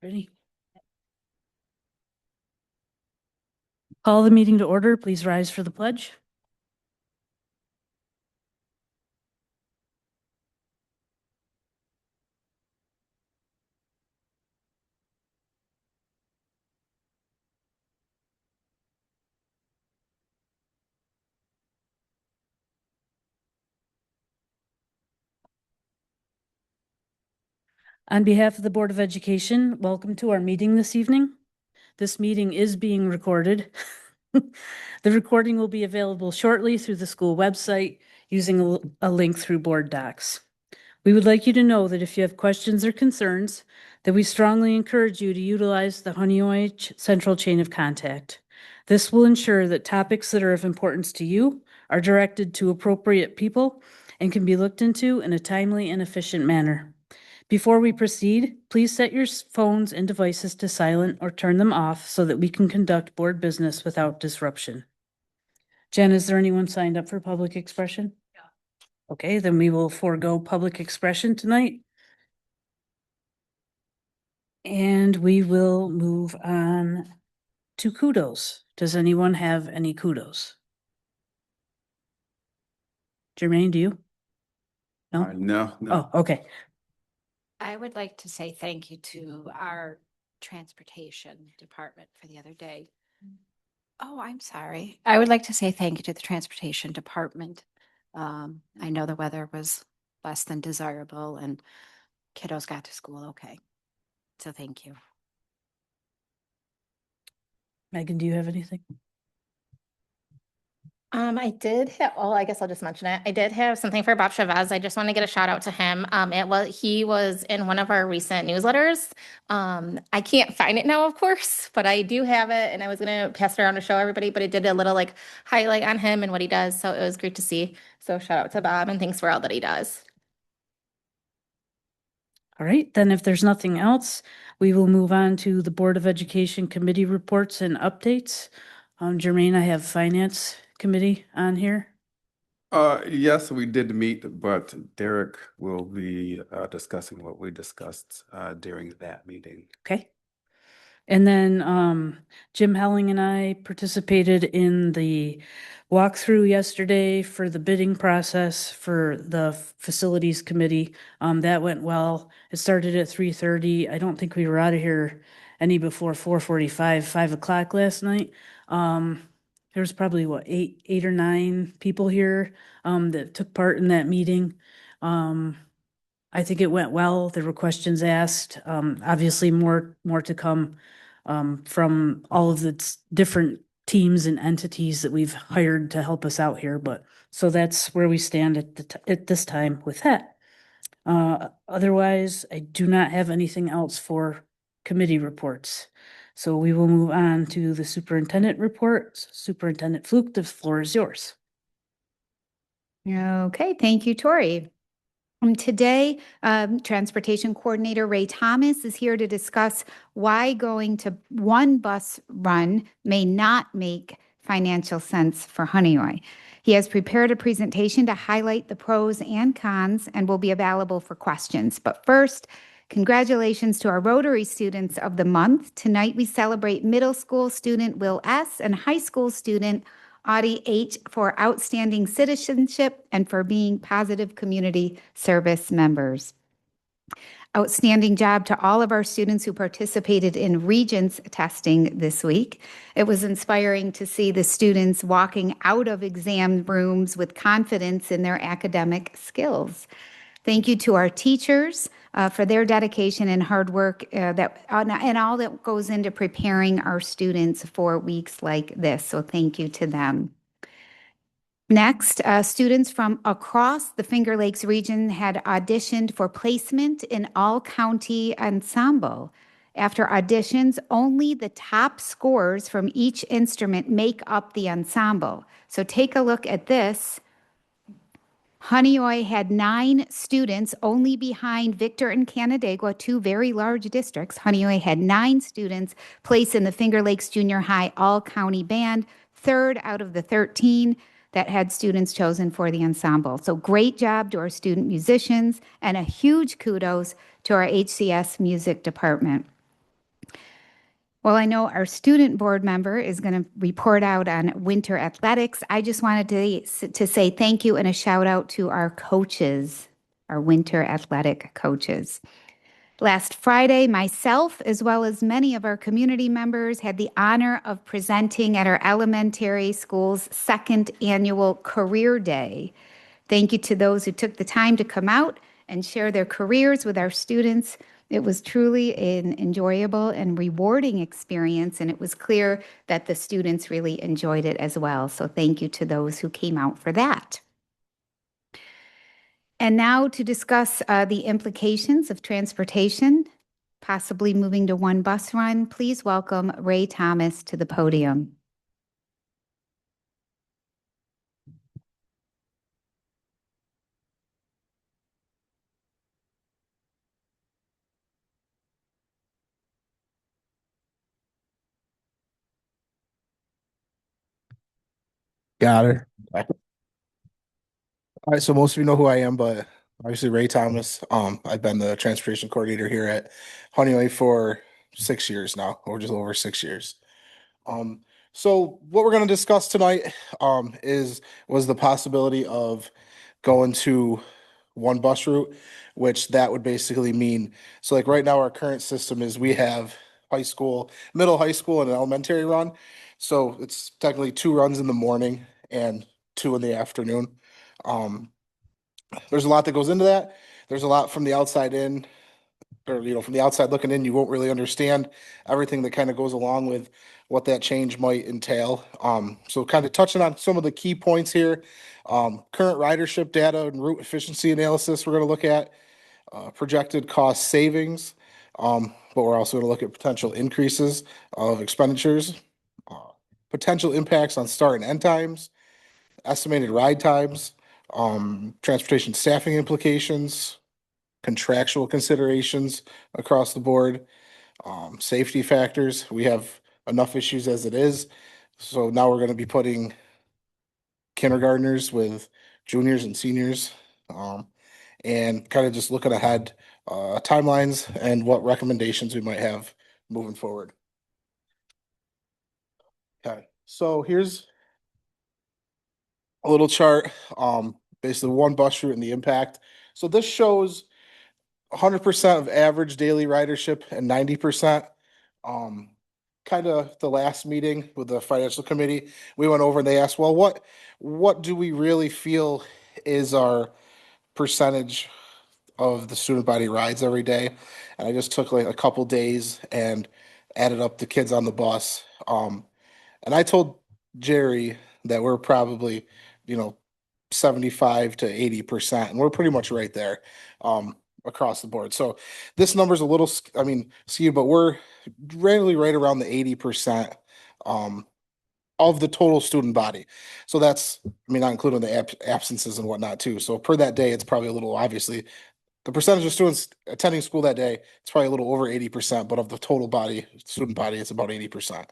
Ready? Call the meeting to order. Please rise for the pledge. On behalf of the Board of Education, welcome to our meeting this evening. This meeting is being recorded. The recording will be available shortly through the school website using a link through Board Docs. We would like you to know that if you have questions or concerns, that we strongly encourage you to utilize the Honeoye Central Chain of Contact. This will ensure that topics that are of importance to you are directed to appropriate people and can be looked into in a timely and efficient manner. Before we proceed, please set your phones and devices to silent or turn them off so that we can conduct board business without disruption. Jen, is there anyone signed up for public expression? Yeah. Okay, then we will forego public expression tonight. And we will move on to kudos. Does anyone have any kudos? Jermaine, do you? No? No. Oh, okay. I would like to say thank you to our transportation department for the other day. Oh, I'm sorry. I would like to say thank you to the transportation department. I know the weather was less than desirable and kiddos got to school okay. So thank you. Megan, do you have anything? I did have, well, I guess I'll just mention it. I did have something for Bob Chavez. I just want to get a shout out to him. He was in one of our recent newsletters. I can't find it now, of course, but I do have it and I was going to pass it around to show everybody, but it did a little like highlight on him and what he does. So it was great to see. So shout out to Bob and thanks for all that he does. All right, then if there's nothing else, we will move on to the Board of Education committee reports and updates. Jermaine, I have Finance Committee on here. Yes, we did meet, but Derek will be discussing what we discussed during that meeting. Okay. And then Jim Helling and I participated in the walkthrough yesterday for the bidding process for the facilities committee. That went well. It started at 3:30. I don't think we were out of here any before 4:45, 5 o'clock last night. There was probably what, eight or nine people here that took part in that meeting. I think it went well. There were questions asked. Obviously, more to come from all of the different teams and entities that we've hired to help us out here. But so that's where we stand at this time with that. Otherwise, I do not have anything else for committee reports. So we will move on to the superintendent report. Superintendent Fluke, the floor is yours. Okay, thank you, Tori. Today, Transportation Coordinator Ray Thomas is here to discuss why going to one bus run may not make financial sense for Honeoye. He has prepared a presentation to highlight the pros and cons and will be available for questions. But first, congratulations to our Rotary Students of the Month. Tonight, we celebrate middle school student Will S. and high school student Audie H. for outstanding citizenship and for being positive community service members. Outstanding job to all of our students who participated in Regents testing this week. It was inspiring to see the students walking out of exam rooms with confidence in their academic skills. Thank you to our teachers for their dedication and hard work and all that goes into preparing our students for weeks like this. So thank you to them. Next, students from across the Finger Lakes region had auditioned for placement in all-county ensemble. After auditions, only the top scores from each instrument make up the ensemble. So take a look at this. Honeoye had 9 students, only behind Victor and Canandaigua, 2 very large districts. Honeoye had 9 students placed in the Finger Lakes Junior High All-County Band, 3rd out of the 13 that had students chosen for the ensemble. So great job to our student musicians and a huge kudos to our HCS music department. Well, I know our student board member is going to report out on winter athletics. I just wanted to say thank you and a shout out to our coaches, our winter athletic coaches. Last Friday, myself, as well as many of our community members, had the honor of presenting at our elementary school's second annual Career Day. Thank you to those who took the time to come out and share their careers with our students. It was truly an enjoyable and rewarding experience, and it was clear that the students really enjoyed it as well. So thank you to those who came out for that. And now to discuss the implications of transportation, possibly moving to one bus run, please welcome Ray Thomas to the podium. Got her. All right, so most of you know who I am, but obviously Ray Thomas. I've been the transportation coordinator here at Honeyway for 6 years now, or just over 6 years. So what we're going to discuss tonight was the possibility of going to one bus route, which that would basically mean, so like right now our current system is we have middle high school and an elementary run. So it's technically 2 runs in the morning and 2 in the afternoon. There's a lot that goes into that. There's a lot from the outside in, or from the outside looking in, you won't really understand everything that kind of goes along with what that change might entail. So kind of touching on some of the key points here. Current ridership data and route efficiency analysis we're going to look at. Projected cost savings, but we're also going to look at potential increases of expenditures, potential impacts on start and end times, estimated ride times, transportation staffing implications, contractual considerations across the board, safety factors. We have enough issues as it is. So now we're going to be putting kindergartners with juniors and seniors, and kind of just looking ahead, timelines and what recommendations we might have moving forward. Okay, so here's a little chart, basically one bus route and the impact. So this shows 100% of average daily ridership and 90%. Kind of the last meeting with the financial committee, we went over and they asked, well, what do we really feel is our percentage of the student body rides every day? And I just took like a couple days and added up the kids on the bus. And I told Jerry that we're probably, 75 to 80%, and we're pretty much right there, across the board. So this number's a little, skewed, but we're really right around the 80%, of the total student body. So that's, not including the absences and whatnot too. So per that day, it's probably a little, obviously, the percentage of students attending school that day, it's probably a little over 80%, but of the total student body, it's about 80%.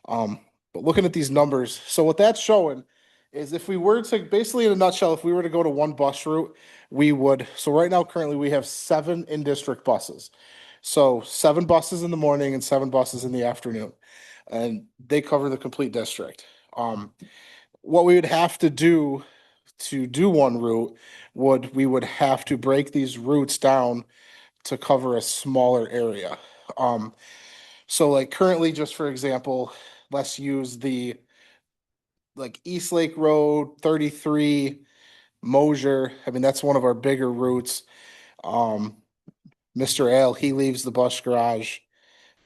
But looking at these numbers, so what that's showing is if we were to, basically in a nutshell, if we were to go to one bus route, we would, so right now currently we have 7 in-district buses. So 7 buses in the morning and 7 buses in the afternoon, and they cover the complete district. What we would have to do one route we would have to break these routes down to cover a smaller area. So like currently, just for example, let's use the like East Lake Road, 33, Mosier. That's one of our bigger routes. Mr. Ale, he leaves the bus garage,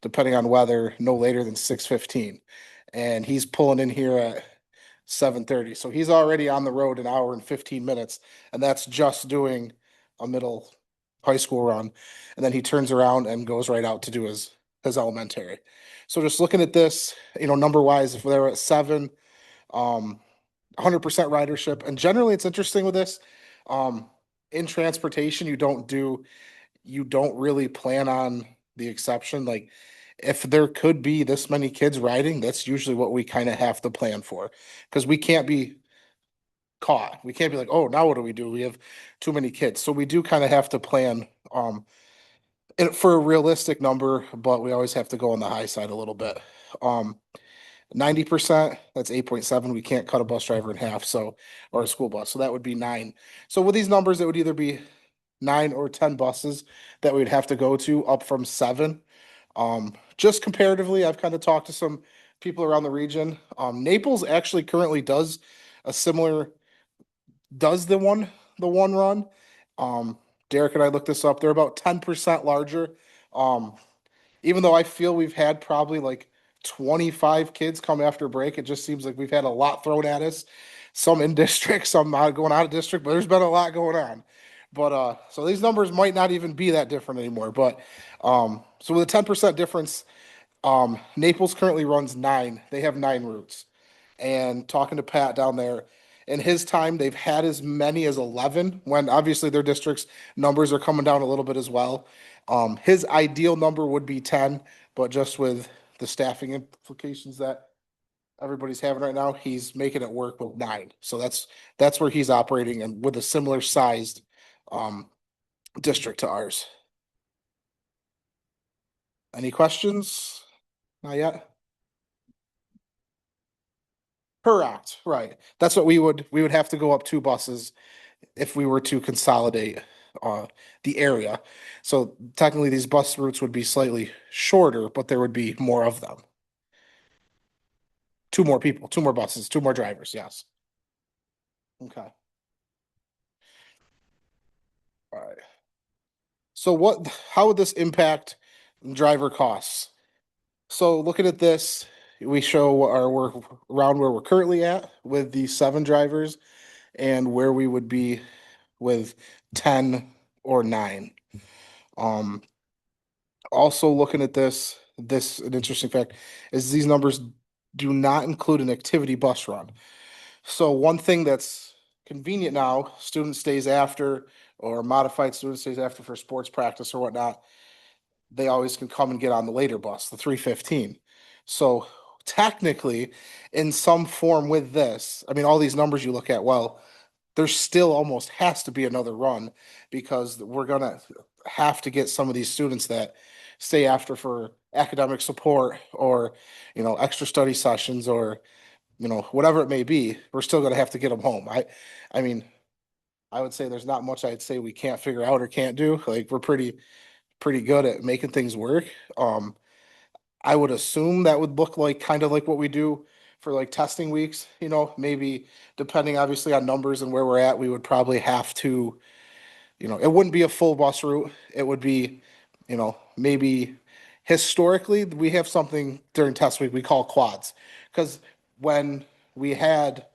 depending on weather, no later than 6:15. And he's pulling in here at 7:30. So he's already on the road an hour and 15 minutes. And that's just doing a middle high school run. And then he turns around and goes right out to do his elementary. So just looking at this, number wise, if they're at 7, 100% ridership. And generally it's interesting with this, in transportation, you don't really plan on the exception. Like if there could be this many kids riding, that's usually what we kind of have to plan for, because we can't be caught. We can't be like, oh, now what do? We have too many kids. So we do kind of have to plan, and for a realistic number, but we always have to go on the high side a little bit. 90%, that's 8.7. We can't cut a bus driver in half, so, or a school bus, so that would be 9. So with these numbers, it would either be 9 or 10 buses that we'd have to go to, up from 7. Just comparatively, I've kind of talked to some people around the region. Naples actually currently does a similar, does the one run. Derek and I looked this up. They're about 10% larger. Even though I feel we've had probably like 25 kids come after break, it just seems like we've had a lot thrown at us. Some in district, some not going out of district, but there's been a lot going on. But so these numbers might not even be that different anymore. But so with a 10% difference, Naples currently runs 9. They have 9 routes. And talking to Pat down there, in his time, they've had as many as 11, when obviously their district's numbers are coming down a little bit as well. His ideal number would be 10, but just with the staffing implications that everybody's having right now, he's making it work with 9. So that's where he's operating, and with a similar sized district to ours. Any questions? Not yet. Correct, right. That's what we would have to go up 2 buses if we were to consolidate the area. So technically these bus routes would be slightly shorter, but there would be more of them. 2 more people, 2 more buses, 2 more drivers, yes. Okay. All right. So how would this impact driver costs? So looking at this, we show we're around where we're currently at with the 7 drivers and where we would be with 10 or 9. Also looking at this, an interesting fact is these numbers do not include an activity bus run. So one thing that's convenient now, student stays after, or modified student stays after for sports practice or whatnot, they always can come and get on the later bus, the 3:15. So technically, in some form with this, I mean, all these numbers you look at, well, there still almost has to be another run, because we're gonna have to get some of these students that stay after for academic support, or, extra study sessions, or, whatever it may be. We're still gonna have to get them home. I mean, I would say there's not much I'd say we can't figure out or can't do. Like, we're pretty good at making things work. I would assume that would look like kind of like what we do for like testing weeks, maybe depending obviously on numbers and where we're at, we would probably have to, it wouldn't be a full bus route. It would be, maybe historically we have something during test week we call quads. Because when we had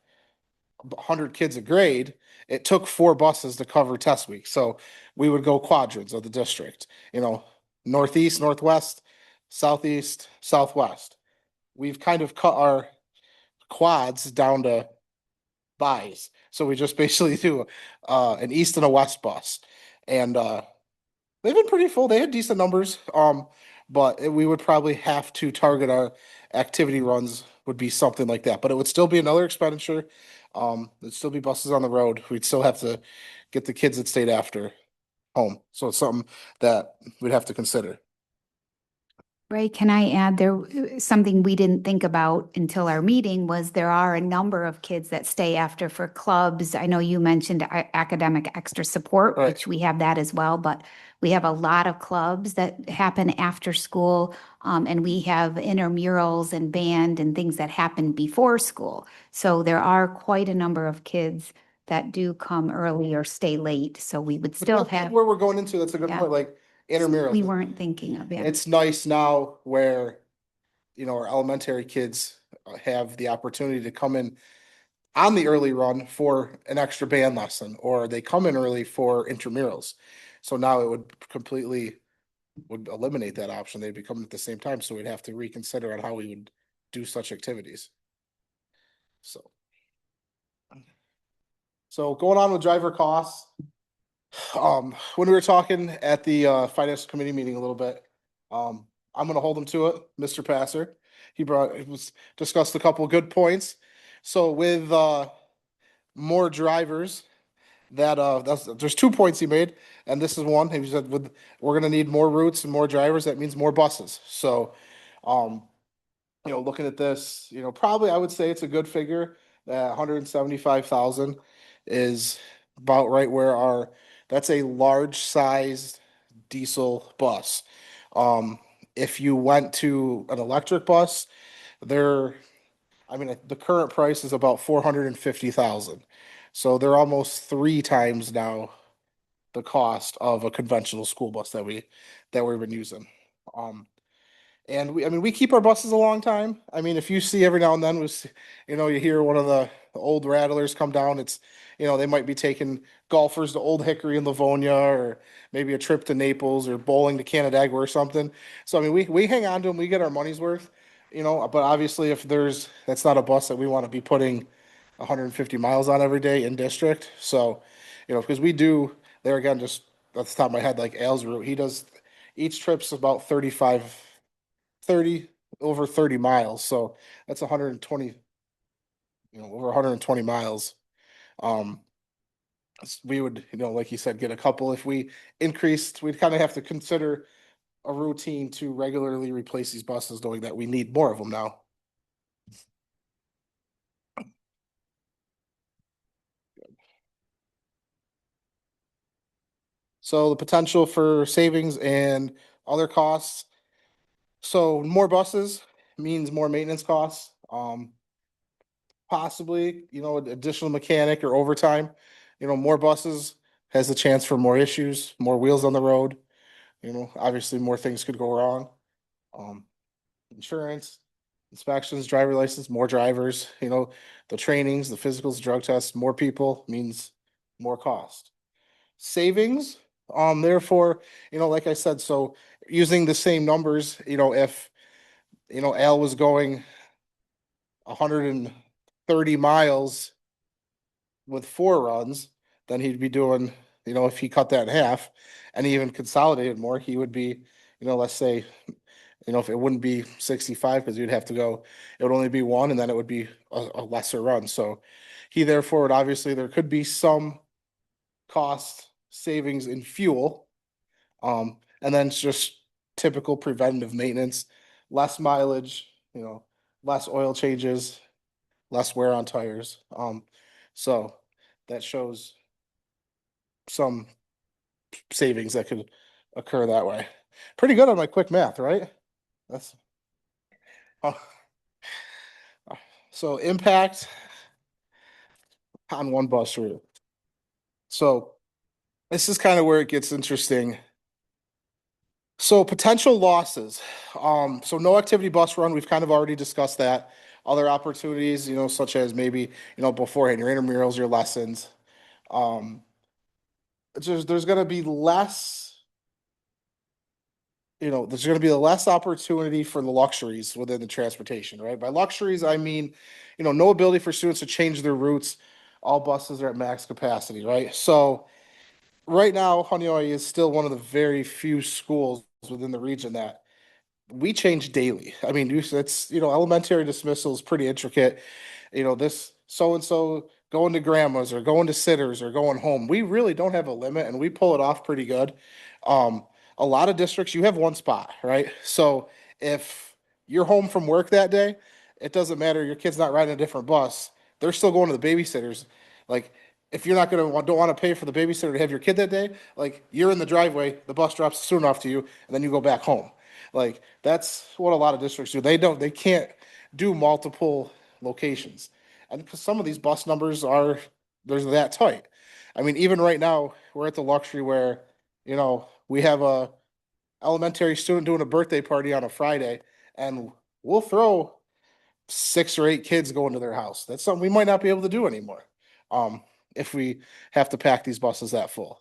100 kids a grade, it took 4 buses to cover test week. So we would go quadrants of the district, northeast, northwest, southeast, southwest. We've kind of cut our quads down to buys. So we just basically do an east and a west bus. And they've been pretty full. They had decent numbers. But we would probably have to target our activity runs would be something like that. But it would still be another expenditure. There'd still be buses on the road. We'd still have to get the kids that stayed after home. So it's something that we'd have to consider. Ray, can I add something we didn't think about until our meeting was there are a number of kids that stay after for clubs. I know you mentioned academic extra support, Right. which we have that as well, but we have a lot of clubs that happen after school. And we have intramurals and band and things that happen before school. So there are quite a number of kids that do come early or stay late. So we would still That's have, where we're going into. That's a good Yeah. point. Like intramurals. we weren't thinking of it. It's nice now where, our elementary kids have the opportunity to come in on the early run for an extra band lesson, or they come in early for intramurals. So now it would eliminate that option. They'd be coming at the same time. So we'd have to reconsider on how we would do such activities. So going on with driver costs. When we were talking at the finance committee meeting a little bit, I'm gonna hold him to it, Mr. Passer. Discussed a couple of good points. So with more drivers there's 2 points he made, and this is one. He said, we're gonna need more routes and more drivers, that means more buses. So, looking at this, probably I would say it's a good figure. That 175,000 is about right where that's a large sized diesel bus. If you went to an electric bus, they're, the current price is about 450,000. So they're almost 3 times now the cost of a conventional school bus that we've been using. And we keep our buses a long time. If you see every now and then, you hear one of the old rattlers come down, they might be taking golfers to Old Hickory in Livonia, or maybe a trip to Naples, or bowling to Canandaigua or something. So, we hang on to them, we get our money's worth, but obviously if that's not a bus that we want to be putting 150 miles on every day in district. So, because we do, there again, just off the top of my head, like Al's route, each trip's about 30 over 30 miles. So that's 120, over 120 miles. Um, we would, like you said, get a couple. If we increased, we'd kind of have to consider a routine to regularly replace these buses, knowing that we need more of them now. So the potential for savings and other costs. So more buses means more maintenance costs. Possibly, additional mechanic or overtime. More buses has the chance for more issues, more wheels on the road. Obviously more things could go wrong. Um, Insurance, inspections, driver license, more drivers, the trainings, the physicals, drug tests, more people means more cost. Savings, therefore, like I said, so using the same numbers, if, Al was going 130 miles with 4 runs, then he'd be doing, if he cut that in half and he even consolidated more, he would be, let's say, if it wouldn't be 65, because you'd have to go, it would only be one, and then it would be a lesser run. So he therefore would, obviously, there could be some cost savings in fuel. And then it's just typical preventative maintenance, less mileage, less oil changes, less wear on tires. So that shows some savings that could occur that way. Pretty good on my quick math, right? That's oh. So impact on one bus route. So this is kind of where it gets interesting. So potential losses. So no activity bus run, we've kind of already discussed that. Other opportunities, such as maybe, beforehand, your intramurals, your lessons. There's gonna be less, there's gonna be less opportunity for the luxuries within the transportation, right? By luxuries, I mean, no ability for students to change their routes. All buses are at max capacity, right? So right now, Honeoye is still one of the very few schools within the region that we change daily. It's, elementary dismissal is pretty intricate. This so and so going to grandma's or going to sitters or going home. We really don't have a limit, and we pull it off pretty good. A lot of districts, you have one spot, right? So if you're home from work that day, it doesn't matter. Your kid's not riding a different bus. They're still going to the babysitters. Like, if you're not don't want to pay for the babysitter to have your kid that day, like, you're in the driveway, the bus drops soon off to you, and then you go back home. Like, that's what a lot of districts do. They can't do multiple locations. And because some of these bus numbers they're that tight. Even right now, we're at the luxury where, we have a elementary student doing a birthday party on a Friday, and we'll throw 6 or 8 kids going to their house. That's something we might not be able to do anymore. If we have to pack these buses that full.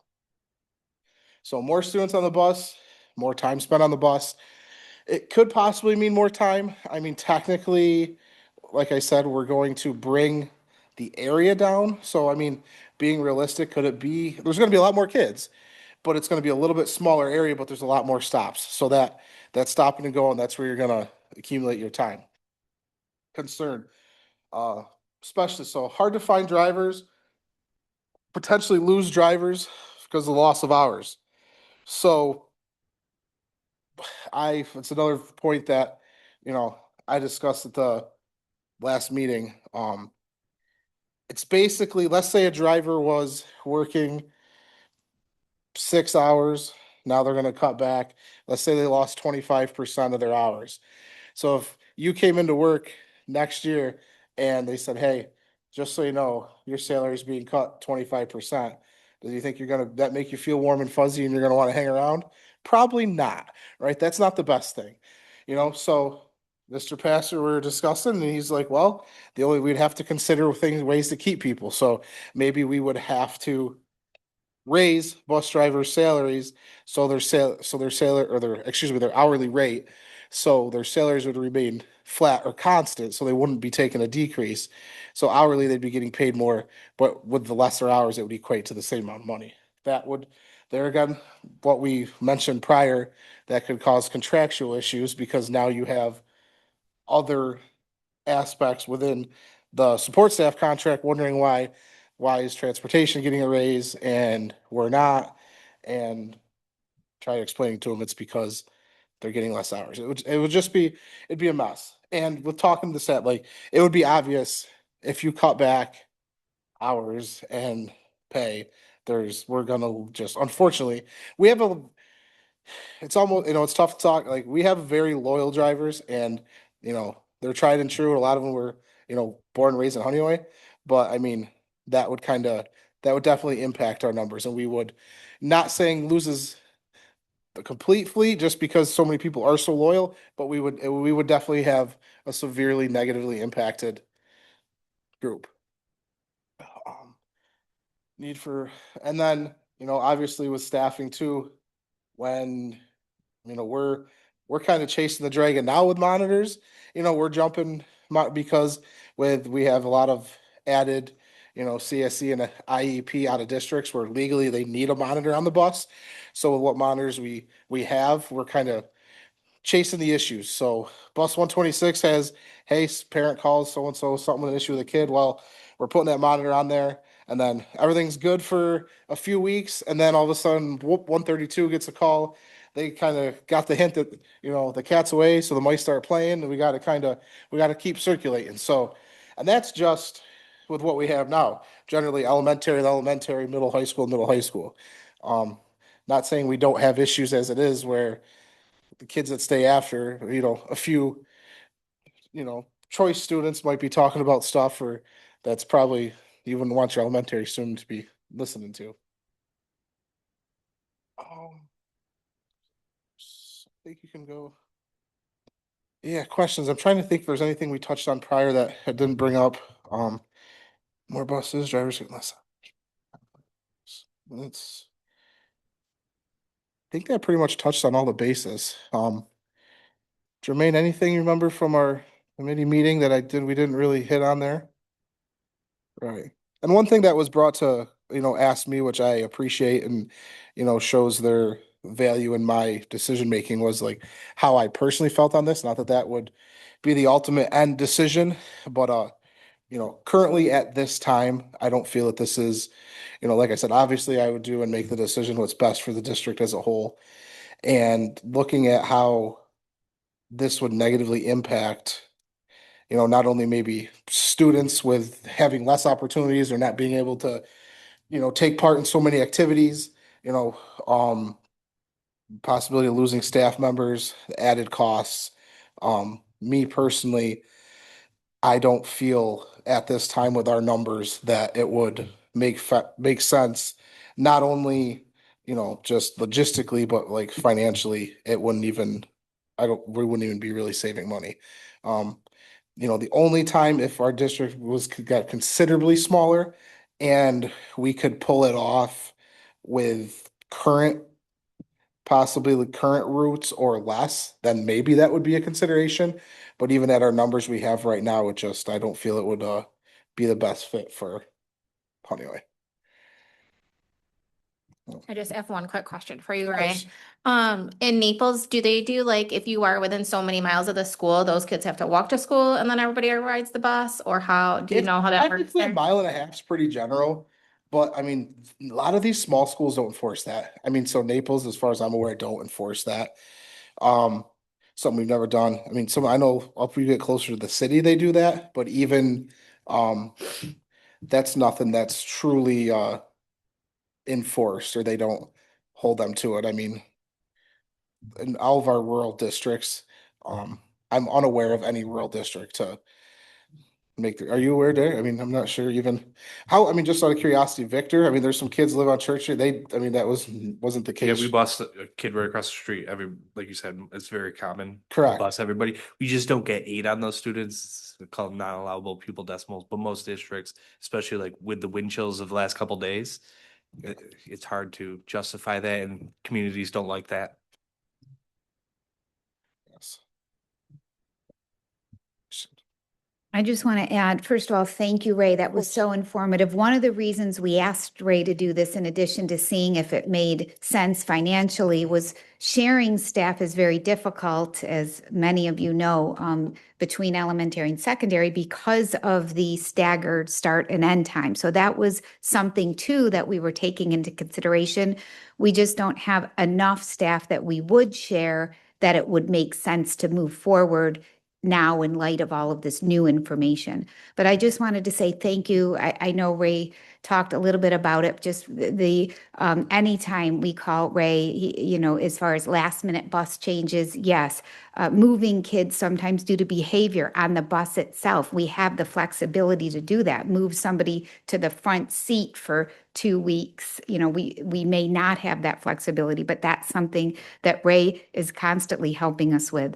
So more students on the bus, more time spent on the bus. It could possibly mean more time. Technically, like I said, we're going to bring the area down. So, being realistic, could it be, there's going to be a lot more kids, but it's going to be a little bit smaller area, but there's a lot more stops. So that stopping and going, that's where you're going to accumulate your time. Concern, especially so hard to find drivers. potentially lose drivers because of the loss of hours. So it's another point that, I discussed at the last meeting. It's basically, let's say a driver was working 6 hours. Now they're gonna cut back. Let's say they lost 25% of their hours. So if you came into work next year and they said, hey, just so you know, your salary is being cut 25%. Do you think that make you feel warm and fuzzy and you're gonna want to hang around? Probably not, right? That's not the best thing. So Mr. Pastor, we were discussing, and he's like, well, we'd have to consider ways to keep people. So maybe we would have to raise bus drivers' salaries so their hourly rate, so their salaries would remain flat or constant, so they wouldn't be taking a decrease. So hourly, they'd be getting paid more, but with the lesser hours, it would equate to the same amount of money. That would, there again, what we mentioned prior, that could cause contractual issues because now you have other aspects within the support staff contract wondering why is transportation getting a raise and we're not, and try explaining to them it's because they're getting less hours. It'd be a mess. And with talking to the staff, like, it would be obvious if you cut back hours and pay, we're gonna just, unfortunately, we have it's almost, it's tough to talk. Like, we have very loyal drivers and, they're tried and true. A lot of them were, born and raised in Honeyway. But I mean, that would definitely impact our numbers, and we would, not saying loses the complete fleet just because so many people are so loyal, but we would definitely have a severely negatively impacted group. Um, Need for, and then, obviously with staffing too, when we're kind of chasing the dragon now with monitors. We're jumping because we have a lot of added, CSE and IEP out of districts where legally they need a monitor on the bus. So with what monitors we have, we're kind of chasing the issues. So bus 126 has, hey, parent calls so-and-so, something with an issue with a kid. Well, we're putting that monitor on there, and then everything's good for a few weeks. And then all of a sudden, whoop, 132 gets a call. They kind of got the hint that, the cat's away. So the mice start playing, and we got to keep circulating. So, and that's just with what we have now. Generally elementary, middle high school. Not saying we don't have issues as it is where the kids that stay after, a few, choice students might be talking about stuff, or that's probably you wouldn't want your elementary student to be listening to. I think you can go. Yeah, questions. I'm trying to think if there's anything we touched on prior that I didn't bring up. More buses, drivers getting less. It's, I think that pretty much touched on all the bases. Jermaine, anything you remember from our committee meeting that we didn't really hit on there? Right. And one thing that was brought to, ask me, which I appreciate and, shows their value in my decision making, was like how I personally felt on this. Not that that would be the ultimate end decision, but currently at this time, I don't feel that this is, like I said, obviously I would do and make the decision what's best for the district as a whole. And looking at how this would negatively impact, not only maybe students with having less opportunities or not being able to, take part in so many activities, possibility of losing staff members, added costs. Me personally, I don't feel at this time with our numbers that it would make sense, not only, just logistically, but like financially, we wouldn't even be really saving money. The only time if our district got considerably smaller and we could pull it off with possibly the current routes or less, then maybe that would be a consideration. But even at our numbers we have right now, I don't feel it would be the best fit for Honeyway. I just have one quick question for you, Ray. Yes. In Naples, do they do like if you are within so many miles of the school, those kids have to walk to school and then everybody rides the bus, or how do you know how that works Technically, a there? mile and a half is pretty general. But I mean, a lot of these small schools don't enforce that. I mean, so Naples, as far as I'm aware, don't enforce that. Um, something we've never done. I mean, some I know up we get closer to the city, they do that, but even um that's nothing that's truly enforced or they don't hold them to it. I mean, in all of our rural districts, um, I'm unaware of any rural district to are you aware, Derek? I mean, I'm not sure even how, I mean, just out of curiosity, Victor, I mean, there's some kids live on Church Street. I mean, wasn't the Yeah, case. we bus a kid right across the street. Like you said, it's very common. to Correct. Bus everybody. We just don't get 8 on those students. We call them non-allowable pupil decimals, but most districts, especially like with the wind chills of the last couple days, it's hard to justify that, and communities don't like that. Yes. I just want to add, first of all, thank you, Ray. That was so informative. One of the reasons we asked Ray to do this, in addition to seeing if it made sense financially, was sharing staff is very difficult, as many of you know, between elementary and secondary because of the staggered start and end time. So that was something too that we were taking into consideration. We just don't have enough staff that we would share that it would make sense to move forward now in light of all of this new information. But I just wanted to say thank you. I know Ray talked a little bit about it, just anytime we call Ray, as far as last minute bus changes, yes. Moving kids sometimes due to behavior on the bus itself. We have the flexibility to do that. Move somebody to the front seat for 2 weeks. We may not have that flexibility, but that's something that Ray is constantly helping us with.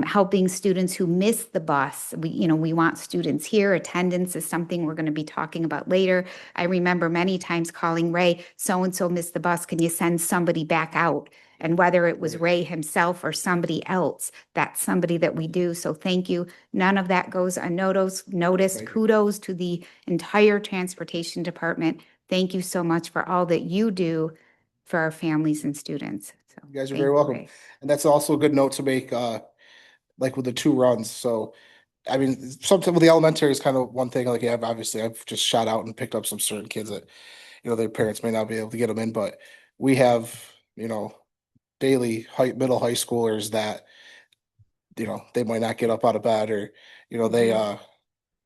Helping students who miss the bus. We want students here. Attendance is something we're going to be talking about later. I remember many times calling Ray, so-and-so missed the bus. Can you send somebody back out? And whether it was Ray himself or somebody else, that's somebody that we do. So thank you. None of that goes unnoticed. Kudos to the entire transportation department. Thank you so much for all that you do for our families and students. So You guys are thank very you, welcome. Ray. And that's also a good note to make, like with the 2 runs. So, I mean, something with the elementary is kind of one thing, like, yeah, obviously I've just shot out and picked up some certain kids that, their parents may not be able to get them in, but we have, daily middle high schoolers that, they might not get up out of bed or, they,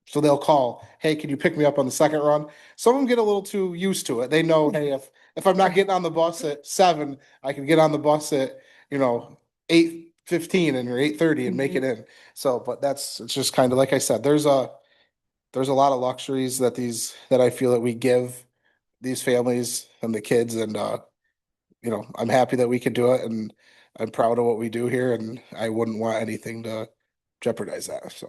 so they'll call, hey, can you pick me up on the second run? Some of them get a little too used to it. They know, hey, if I'm not getting on the bus at 7, I can get on the bus at, 8:15 or 8:30 and make it in. So, but it's just kind of like I said, there's a lot of luxuries that I feel that we give these families and the kids, and I'm happy that we can do it, and I'm proud of what we do here, and I wouldn't want anything to jeopardize that. So.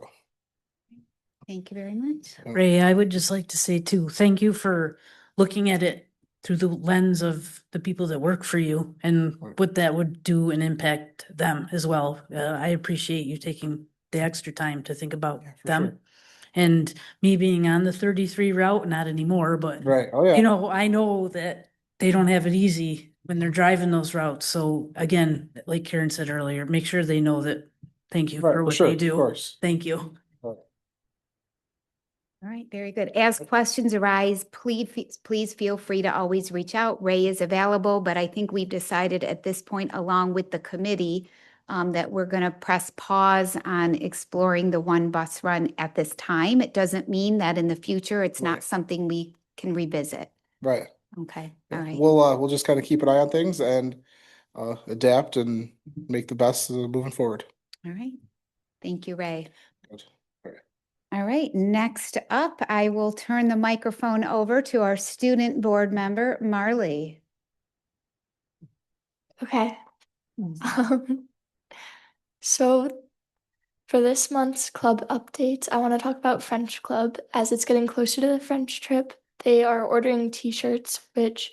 Thank you very much. Ray, I would just like to say too, thank you for looking at it through the lens of the people that work for you and what that would do and impact them as well. I appreciate you taking the extra time to think about Yeah, for them. sure. And me being on the 33 route, not anymore, but Right. Oh, yeah. I know that they don't have it easy when they're driving those routes. So again, like Karen said earlier, make sure they know that, thank you Right, for for what sure, they of do. course. Thank you. All right, very good. As questions arise, please feel free to always reach out. Ray is available, but I think we've decided at this point, along with the committee, that we're going to press pause on exploring the 1 bus run at this time. It doesn't mean that in the future, it's not Right. something we can revisit. Right. Okay, Yeah. all right. We'll just kind of keep an eye on things and adapt and make the best moving forward. All right. Thank you, Ray. Good. All right. All right, next up, I will turn the microphone over to our student board member, Marley. Okay. So for this month's club updates, I want to talk about French Club as it's getting closer to the French trip. They are ordering t-shirts, which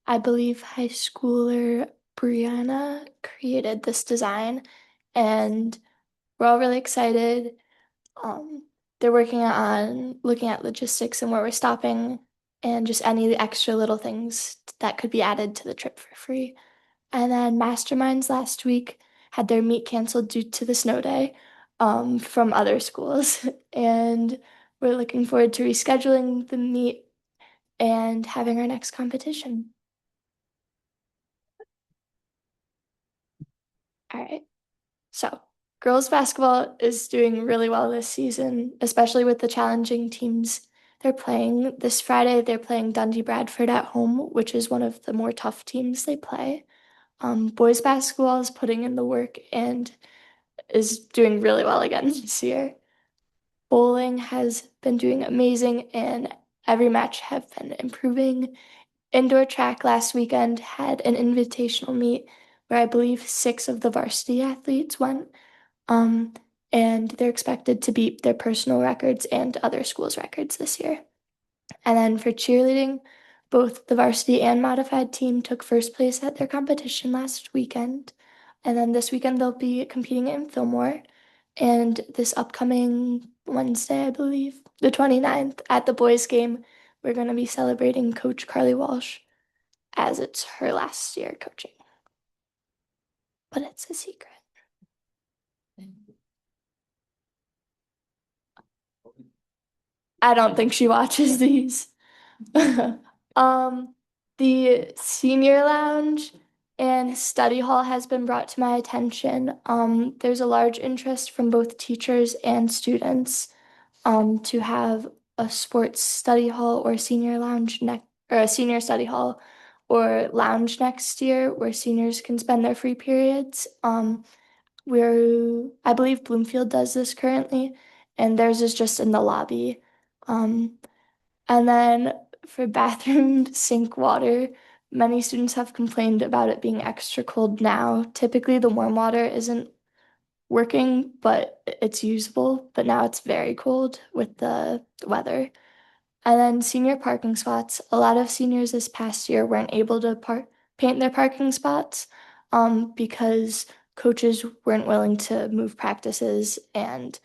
I believe high schooler Brianna created this design, and we're all really excited. They're working on looking at logistics and where we're stopping and just any extra little things that could be added to the trip for free. And then Masterminds last week had their meet canceled due to the snow day from other schools. And we're looking forward to rescheduling the meet and having our next competition. All right. So, girls basketball is doing really well this season, especially with the challenging teams they're playing. This Friday, they're playing Dundee Bradford at home, which is one of the more tough teams they play. Boys basketball is putting in the work and is doing really well again this year. Bowling has been doing amazing, and every match have been improving. Indoor track last weekend had an invitational meet where I believe 6 of the varsity athletes went. Um, and they're expected to beat their personal records and other schools' records this year. And then for cheerleading, both the varsity and modified team took first place at their competition last weekend. And then this weekend they'll be competing in Fillmore. And this upcoming Wednesday, I believe, the 29th, at the boys' game, we're going to be celebrating Coach Carly Walsh as it's her last year coaching. But it's a secret. I don't think she watches these. The senior lounge and study hall has been brought to my attention. There's a large interest from both teachers and students to have a sports study hall or senior lounge or a senior study hall or lounge next year where seniors can spend their free periods. I believe Bloomfield does this currently, and theirs is just in the lobby. And then for bathroom sink water, many students have complained about it being extra cold now. Typically, the warm water isn't working, but it's usable. But now it's very cold with the weather. And then senior parking spots. A lot of seniors this past year weren't able to paint their parking spots because coaches weren't willing to move practices and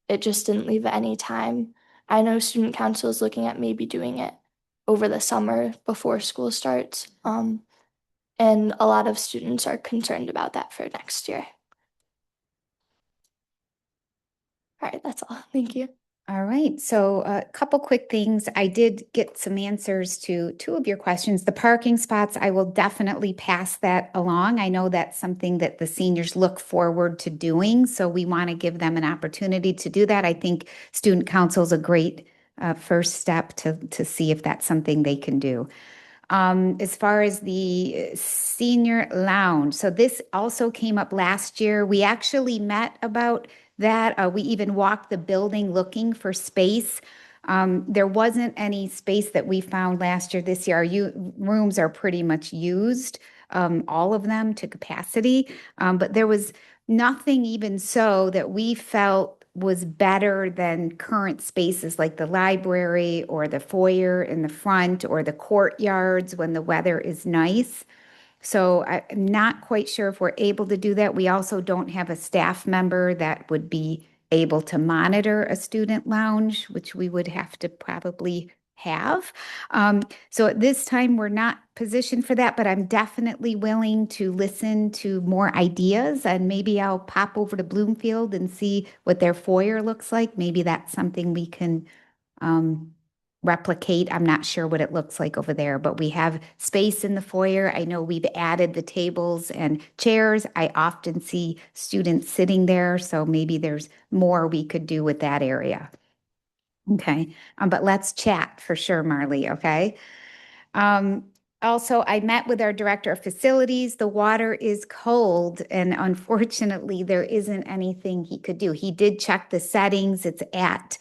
it just didn't leave any time. I know student council is looking at maybe doing it over the summer before school starts. And a lot of students are concerned about that for next year. All right, that's all. Thank you. All right, so a couple quick things. I did get some answers to 2 of your questions. The parking spots, I will definitely pass that along. I know that's something that the seniors look forward to doing, so we want to give them an opportunity to do that. I think student council is a great first step to see if that's something they can do. As far as the senior lounge, so this also came up last year. We actually met about that. We even walked the building looking for space. There wasn't any space that we found last year. This year, our rooms are pretty much used, all of them to capacity. But there was nothing even so that we felt was better than current spaces like the library or the foyer in the front or the courtyards when the weather is nice. So I'm not quite sure if we're able to do that. We also don't have a staff member that would be able to monitor a student lounge, which we would have to probably have. So at this time, we're not positioned for that, but I'm definitely willing to listen to more ideas, and maybe I'll pop over to Bloomfield and see what their foyer looks like. Maybe that's something we can replicate. I'm not sure what it looks like over there, but we have space in the foyer. I know we've added the tables and chairs. I often see students sitting there, so maybe there's more we could do with that area. Okay, but let's chat for sure, Marley, okay? Also, I met with our director of facilities. The water is cold, and unfortunately, there isn't anything he could do. He did check the settings. It's at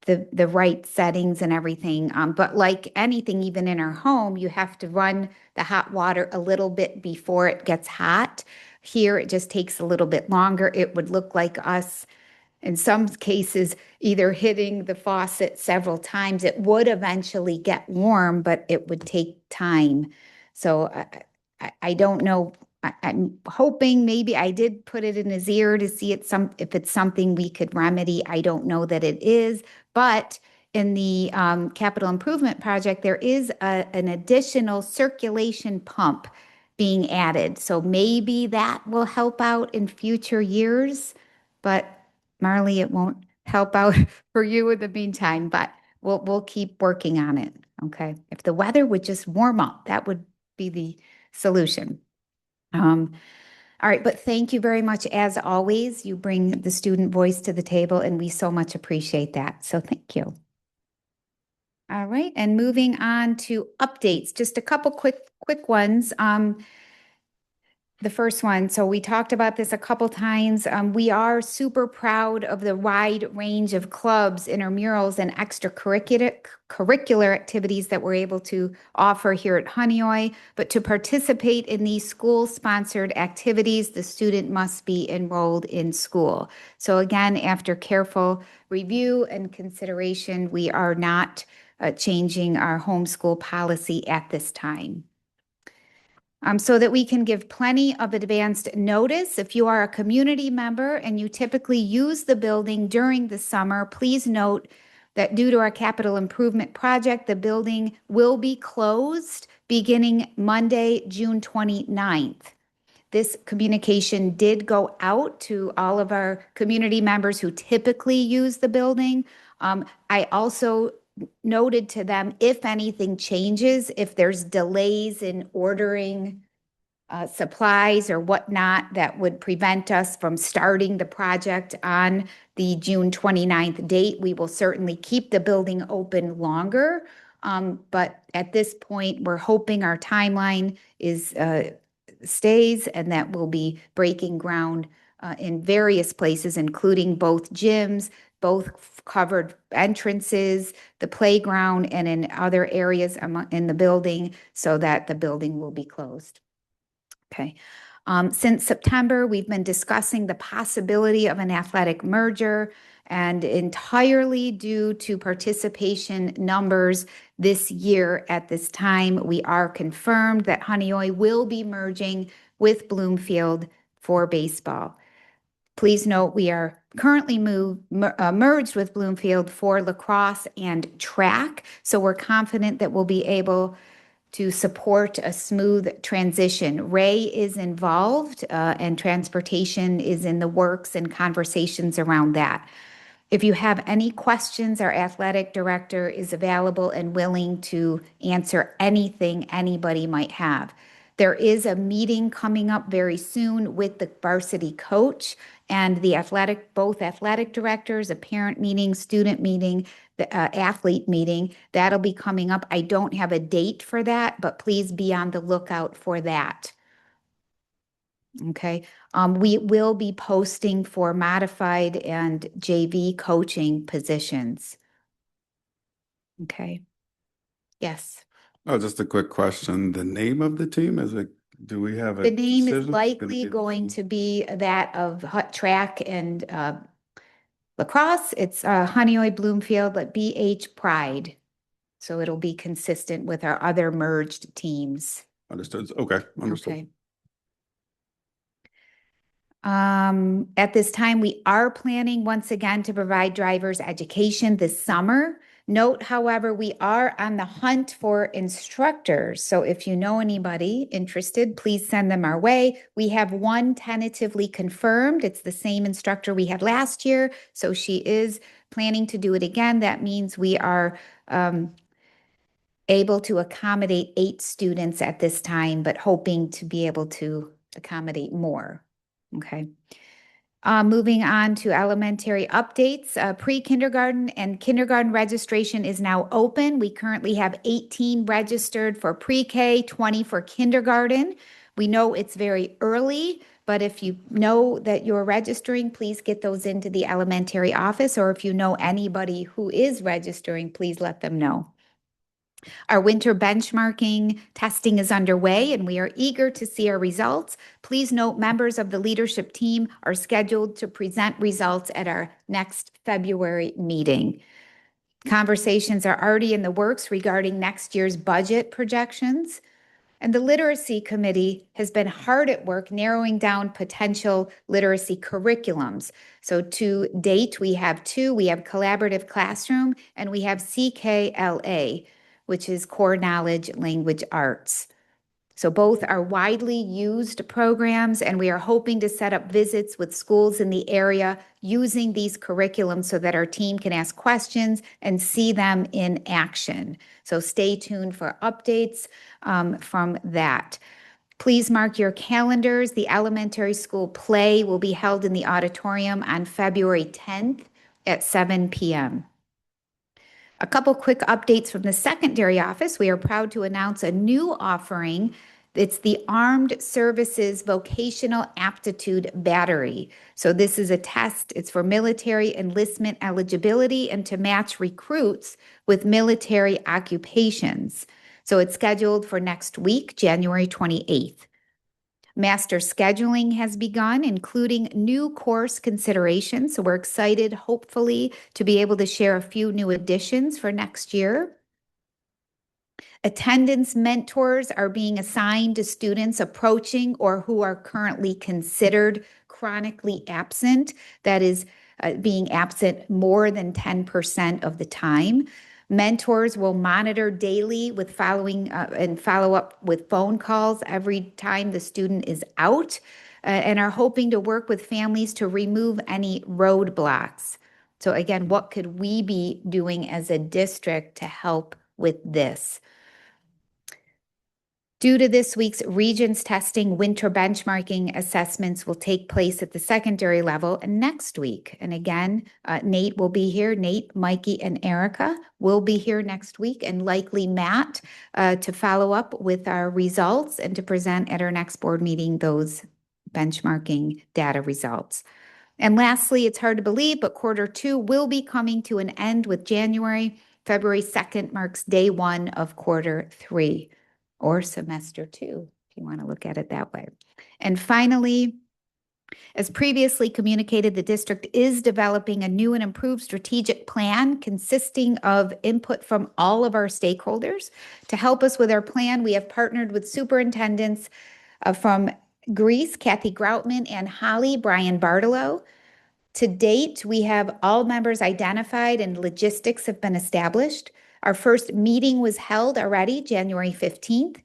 the right settings and everything. But like anything, even in our home, you have to run the hot water a little bit before it gets hot. Here, it just takes a little bit longer. It would look like us in some cases, either hitting the faucet several times. It would eventually get warm, but it would take time. So I don't know. I'm hoping maybe I did put it in his ear to see if it's something we could remedy. I don't know that it is, but in the capital improvement project, there is an additional circulation pump being added. So maybe that will help out in future years, but Marley, it won't help out for you in the meantime, but we'll keep working on it. Okay, if the weather would just warm up, that would be the solution. All right, but thank you very much. As always, you bring the student voice to the table, and we so much appreciate that. So thank you. All right, and moving on to updates, just a couple quick ones. The first one, so we talked about this a couple times. We are super proud of the wide range of clubs, intramurals, and curricular activities that we're able to offer here at Honeoye. But to participate in these school-sponsored activities, the student must be enrolled in school. So again, after careful review and consideration, we are not changing our homeschool policy at this time. So that we can give plenty of advanced notice. If you are a community member and you typically use the building during the summer, please note that due to our capital improvement project, the building will be closed beginning Monday, June 29th. This communication did go out to all of our community members who typically use the building. I also noted to them, if anything changes, if there's delays in ordering supplies or whatnot that would prevent us from starting the project on the June 29th date, we will certainly keep the building open longer. But at this point, we're hoping our timeline is stays and that we'll be breaking ground in various places, including both gyms, both covered entrances, the playground, and in other areas in the building so that the building will be closed. Okay. Since September, we've been discussing the possibility of an athletic merger, and entirely due to participation numbers this year at this time, we are confirmed that Honeoye will be merging with Bloomfield for baseball. Please note we are currently merged with Bloomfield for lacrosse and track, so we're confident that we'll be able to support a smooth transition. Ray is involved and transportation is in the works and conversations around that. If you have any questions, our athletic director is available and willing to answer anything anybody might have. There is a meeting coming up very soon with the varsity coach and the both athletic directors, a parent meeting, student meeting, the athlete meeting. That'll be coming up. I don't have a date for that, but please be on the lookout for that. Okay. We will be posting for modified and JV coaching positions. Okay. Yes. Oh, just a quick question. The name of the team, do we have a The name is decision? likely going to be that of track and lacrosse. It's Honeoye Bloomfield, but BH Pride. So it'll be consistent with our other merged teams. Understood. Okay, understood. Okay. At this time, we are planning once again to provide drivers education this summer. Note, however, we are on the hunt for instructors. So if you know anybody interested, please send them our way. We have one tentatively confirmed. It's the same instructor we had last year. So she is planning to do it again. That means we are able to accommodate 8 students at this time, but hoping to be able to accommodate more. Okay. Moving on to elementary updates, pre-kindergarten and kindergarten registration is now open. We currently have 18 registered for pre-K, 20 for kindergarten. We know it's very early, but if you know that you're registering, please get those into the elementary office, or if you know anybody who is registering, please let them know. Our winter benchmarking testing is underway and we are eager to see our results. Please note members of the leadership team are scheduled to present results at our next February meeting. Conversations are already in the works regarding next year's budget projections. And the literacy committee has been hard at work narrowing down potential literacy curriculums. So to date, we have 2. We have Collaborative Classroom and we have CKLA, which is Core Knowledge Language Arts. So both are widely used programs, and we are hoping to set up visits with schools in the area using these curriculums so that our team can ask questions and see them in action. So stay tuned for updates from that. Please mark your calendars. The elementary school play will be held in the auditorium on February 10th at 7 p.m. A couple quick updates from the secondary office. We are proud to announce a new offering. It's the Armed Services Vocational Aptitude Battery. So this is a test. It's for military enlistment eligibility and to match recruits with military occupations. So it's scheduled for next week, January 28th. Master scheduling has begun, including new course considerations. So we're excited, hopefully, to be able to share a few new additions for next year. Attendance mentors are being assigned to students approaching or who are currently considered chronically absent. That is, being absent more than 10% of the time. Mentors will monitor daily with and follow up with phone calls every time the student is out, and are hoping to work with families to remove any roadblocks. So again, what could we be doing as a district to help with this? Due to this week's Regents testing, winter benchmarking assessments will take place at the secondary level next week. And again, Nate will be here. Nate, Mikey, and Erica will be here next week, and likely Matt to follow up with our results and to present at our next board meeting those benchmarking data results. And lastly, it's hard to believe, but Q2 will be coming to an end with January. February 2nd marks day one of Q3. Or semester 2, if you want to look at it that way. And finally, as previously communicated, the district is developing a new and improved strategic plan consisting of input from all of our stakeholders. To help us with our plan, we have partnered with superintendents from Greece, Kathy Groutman, and Holly Brian Bartolo. To date, we have all members identified and logistics have been established. Our first meeting was held already, January 15th.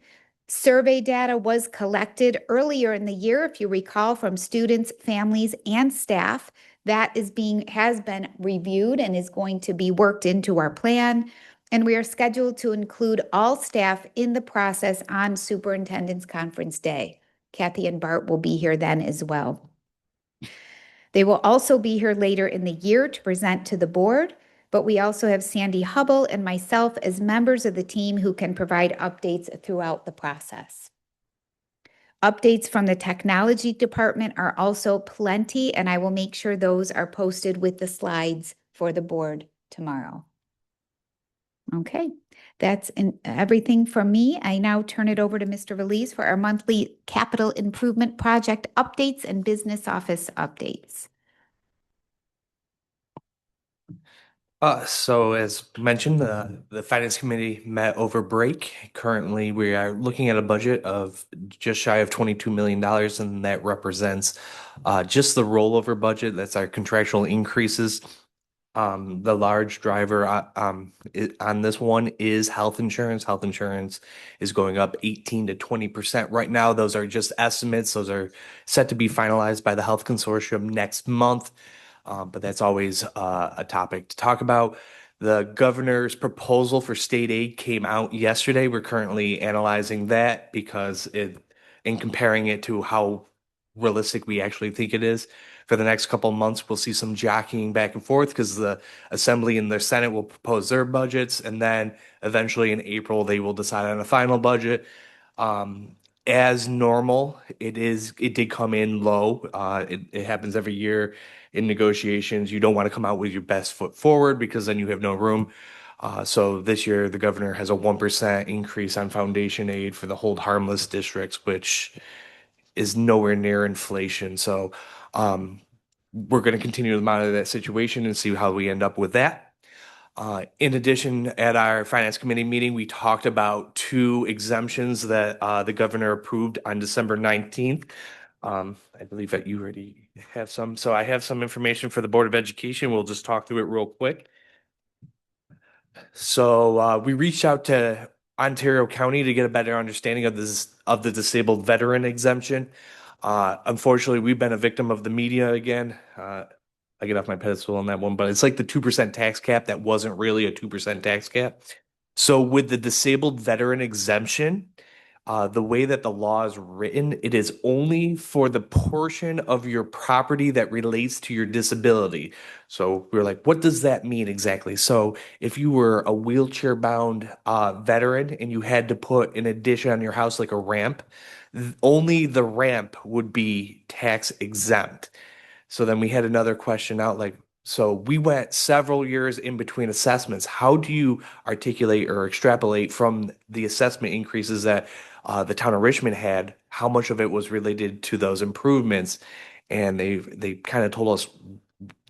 Survey data was collected earlier in the year, if you recall, from students, families, and staff. That has been reviewed and is going to be worked into our plan. And we are scheduled to include all staff in the process on Superintendent's Conference Day. Kathy and Bart will be here then as well. They will also be here later in the year to present to the board, but we also have Sandy Hubble and myself as members of the team who can provide updates throughout the process. Updates from the technology department are also plenty, and I will make sure those are posted with the slides for the board tomorrow. Okay, that's everything from me. I now turn it over to Mr. Valise for our monthly capital improvement project updates and business office updates. So as mentioned, the Finance Committee met over break. Currently, we are looking at a budget of just shy of $22 million, and that represents just the rollover budget. That's our contractual increases. The large driver on this one is health insurance. Health insurance is going up 18 to 20% right now. Those are just estimates. Those are set to be finalized by the Health Consortium next month. But that's always a topic to talk about. The governor's proposal for state aid came out yesterday. We're currently analyzing that because in comparing it to how realistic we actually think it is. For the next couple of months, we'll see some jockeying back and forth because the Assembly and the Senate will propose their budgets, and then eventually in April they will decide on a final budget. As normal, it did come in low. It happens every year in negotiations. You don't want to come out with your best foot forward because then you have no room. So this year, the governor has a 1% increase on foundation aid for the hold harmless districts, which is nowhere near inflation. So we're going to continue to monitor that situation and see how we end up with that. In addition, at our Finance Committee meeting, we talked about 2 exemptions that the governor approved on December 19th. I believe that you already have some. So I have some information for the Board of Education. We'll just talk through it real quick. So we reached out to Ontario County to get a better understanding of the disabled veteran exemption. Unfortunately, we've been a victim of the media again. I get off my pedestal on that one, but it's like the 2% tax cap that wasn't really a 2% tax cap. So with the disabled veteran exemption, the way that the law is written, it is only for the portion of your property that relates to your disability. So we were like, what does that mean exactly? So if you were a wheelchair bound veteran and you had to put an addition on your house like a ramp, only the ramp would be tax exempt. So then we had another question out like, so we went several years in between assessments. How do you articulate or extrapolate from the assessment increases that the town of Richmond had? How much of it was related to those improvements? And they kind of told us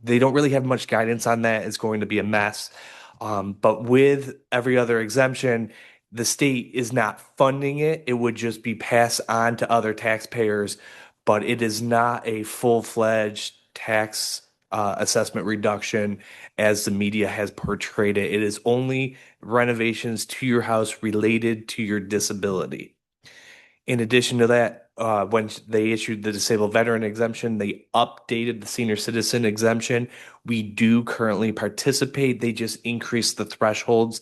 they don't really have much guidance on that. It's going to be a mess. But with every other exemption, the state is not funding it. It would just be passed on to other taxpayers, but it is not a full-fledged tax assessment reduction as the media has portrayed it. It is only renovations to your house related to your disability. In addition to that, when they issued the disabled veteran exemption, they updated the senior citizen exemption. We do currently participate. They just increased the thresholds.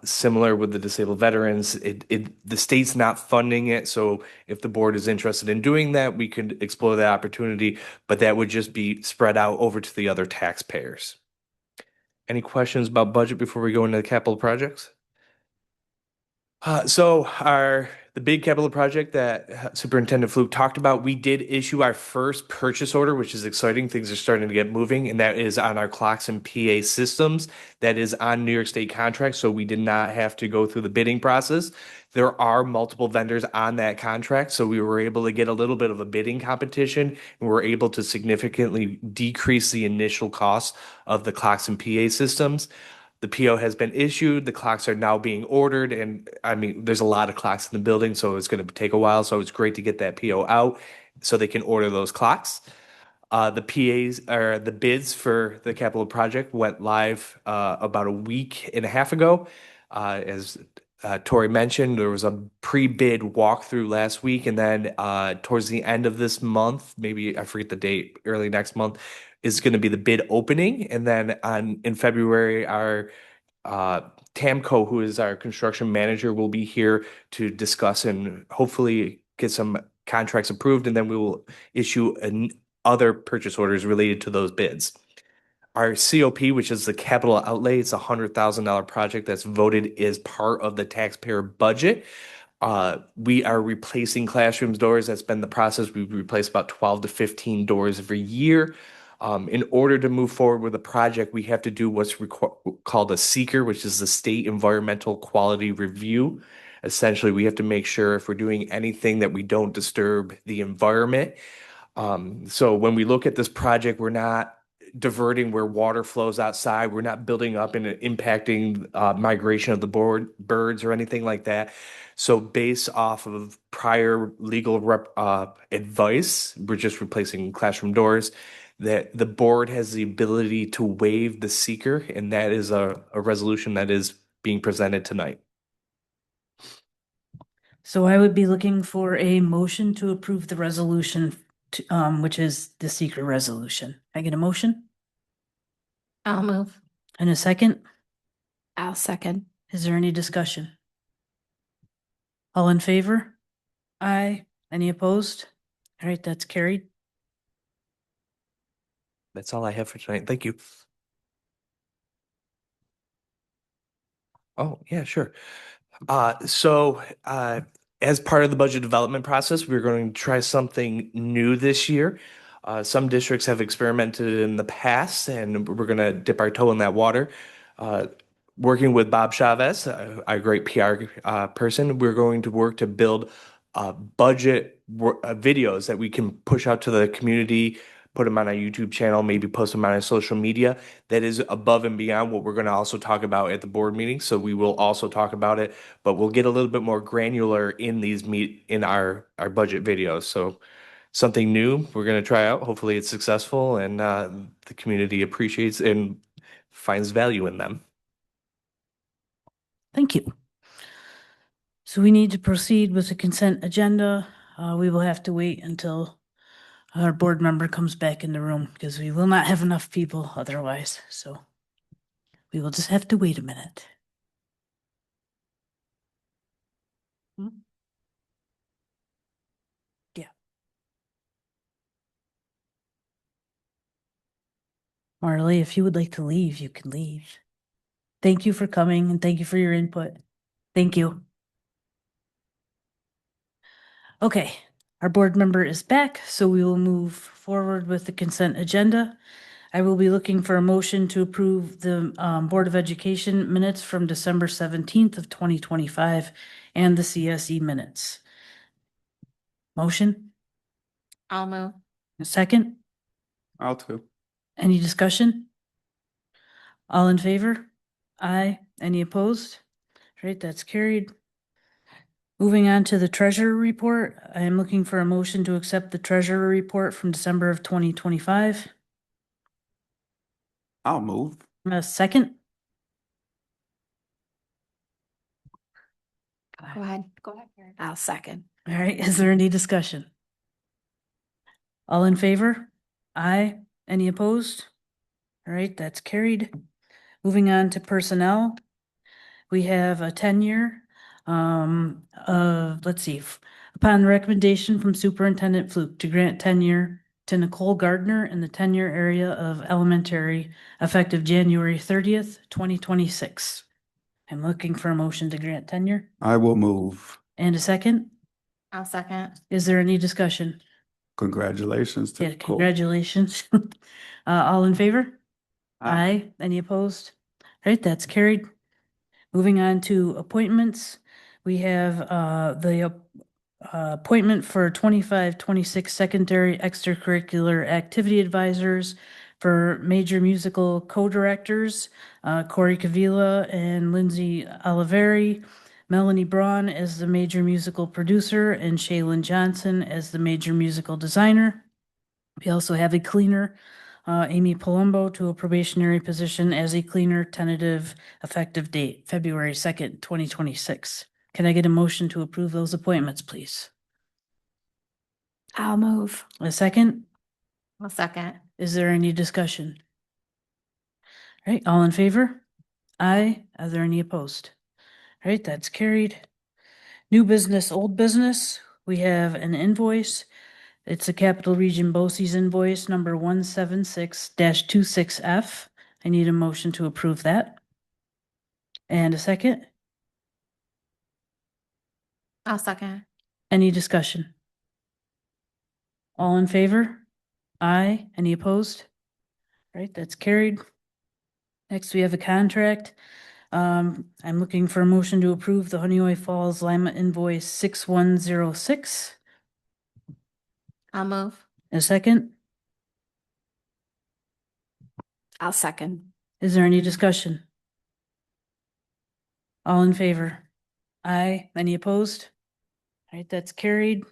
Similar with the disabled veterans, the state's not funding it. So if the board is interested in doing that, we could explore that opportunity, but that would just be spread out over to the other taxpayers. Any questions about budget before we go into the capital projects? The big capital project that Superintendent Fluke talked about, we did issue our first purchase order, which is exciting. Things are starting to get moving, and that is on our clocks and PA systems. That is on New York State contract, so we did not have to go through the bidding process. There are multiple vendors on that contract, so we were able to get a little bit of a bidding competition, and we're able to significantly decrease the initial cost of the clocks and PA systems. The PO has been issued, the clocks are now being ordered, and I mean, there's a lot of clocks in the building, so it's going to take a while. So it's great to get that PO out so they can order those clocks. The PAs or the bids for the capital project went live about a week and a half ago. As Tori mentioned, there was a pre-bid walkthrough last week, and then towards the end of this month, maybe I forget the date, early next month, is going to be the bid opening, and then in February, our Tamco, who is our construction manager, will be here to discuss and hopefully get some contracts approved, and then we will issue other purchase orders related to those bids. Our COP, which is the capital outlay, it's a $100,000 project that's voted as part of the taxpayer budget. We are replacing classrooms doors. That's been the process. We replace about 12 to 15 doors every year. In order to move forward with the project, we have to do what's called a seeker, which is the State Environmental Quality Review. Essentially, we have to make sure if we're doing anything that we don't disturb the environment. So when we look at this project, we're not diverting where water flows outside. We're not building up and impacting migration of the birds or anything like that. So based off of prior legal advice, we're just replacing classroom doors. That the board has the ability to waive the seeker, and that is a resolution that is being presented tonight. So I would be looking for a motion to approve the resolution, which is the secret resolution. I get a motion I'll move. and a second. I'll second. Is there any discussion? All in favor? Aye. Any opposed? All right, that's carried. That's all I have for tonight. Thank you. Oh, yeah, sure. As part of the budget development process, we're going to try something new this year. Some districts have experimented in the past, and we're going to dip our toe in that water. Working with Bob Chavez, our great PR person, we're going to work to build budget videos that we can push out to the community, put them on our YouTube channel, maybe post them on our social media. That is above and beyond what we're going to also talk about at the board meeting. So we will also talk about it, but we'll get a little bit more granular in our budget videos. So something new we're going to try out. Hopefully it's successful and the community appreciates and finds value in them. Thank you. So we need to proceed with the consent agenda. We will have to wait until our board member comes back in the room because we will not have enough people otherwise. So we will just have to wait a minute. Hmm? Yeah. Marley, if you would like to leave, you can leave. Thank you for coming and thank you for your input. Thank you. Okay, our board member is back, so we will move forward with the consent agenda. I will be looking for a motion to approve the Board of Education minutes from December 17th of 2025 and the CSE minutes. Motion, I'll move. a second? I'll too. Any discussion? All in favor? Aye. Any opposed? Right, that's carried. Moving on to the treasurer report, I am looking for a motion to accept the treasurer report from December of 2025. I'll move. A second? Go ahead. Go ahead. Karen. I'll second. All right, is there any discussion? All in favor? Aye. Any opposed? All right, that's carried. Moving on to personnel. We have a tenure. Let's see. Upon recommendation from Superintendent Fluke to grant tenure to Nicole Gardner in the tenure area of elementary effective January 30th, 2026. I'm looking for a motion to grant tenure. I will move. And a second? I'll second. Is there any discussion? Congratulations to Yeah, Nicole. congratulations. All in favor? Aye. Any opposed? All right, that's carried. Moving on to appointments, we have the appointment for 25-26 secondary extracurricular activity advisors for major musical co-directors, Corey Cavila and Lindsay Oliveri, Melanie Braun as the major musical producer, and Shaylin Johnson as the major musical designer. We also have a cleaner, Amy Palumbo, to a probationary position as a cleaner, tentative effective date, February 2nd, 2026. Can I get a motion to approve those appointments, please? I'll move. A second? I'll second. Is there any discussion? All right, all in favor? Aye. Are there any opposed? All right, that's carried. New business, old business. We have an invoice. It's a Capital Region BOCES invoice number 176-26F. I need a motion to approve that. And a second. I'll second. Any discussion? All in favor? Aye. Any opposed? All right, that's carried. Next, we have a contract. I'm looking for a motion to approve the Honeoye Falls Lima invoice 6106. I'll move. A second. I'll second. Is there any discussion? All in favor? Aye. Any opposed? All right, that's carried.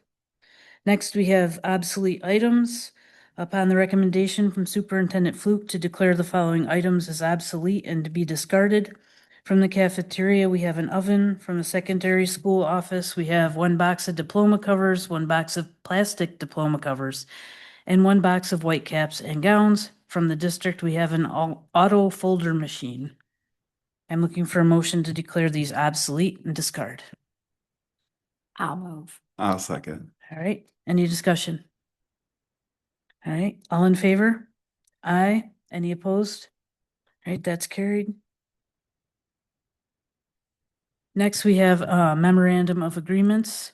Next, we have obsolete items. Upon the recommendation from Superintendent Fluke to declare the following items as obsolete and to be discarded. From the cafeteria, we have an oven. From the secondary school office, we have 1 box of diploma covers, 1 box of plastic diploma covers, and 1 box of white caps and gowns. From the district, we have an auto folder machine. I'm looking for a motion to declare these obsolete and discard. I'll move. I'll second. All right, any discussion? All right, all in favor? Aye. Any opposed? All right, that's carried. Next, we have a memorandum of agreements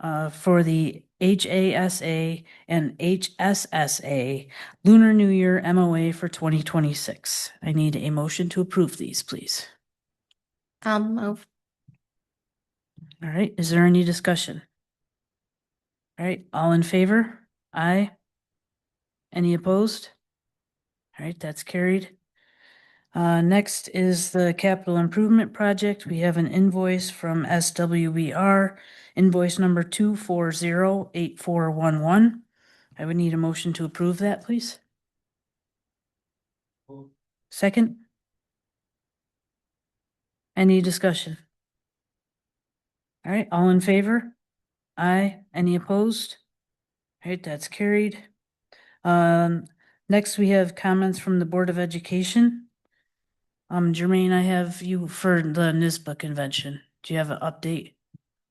for the HASA and HSSA Lunar New Year MOA for 2026. I need a motion to approve these, please. I'll move. All right, is there any discussion? All right, all in favor? Aye. Any opposed? All right, that's carried. Next is the capital improvement project. We have an invoice from SWBR, invoice number 2408411. I would need a motion to approve that, please. Second? Any discussion? All right, all in favor? Aye. Any opposed? All right, that's carried. Next we have comments from the Board of Education. Jermaine, I have you for the NISBA convention. Do you have an update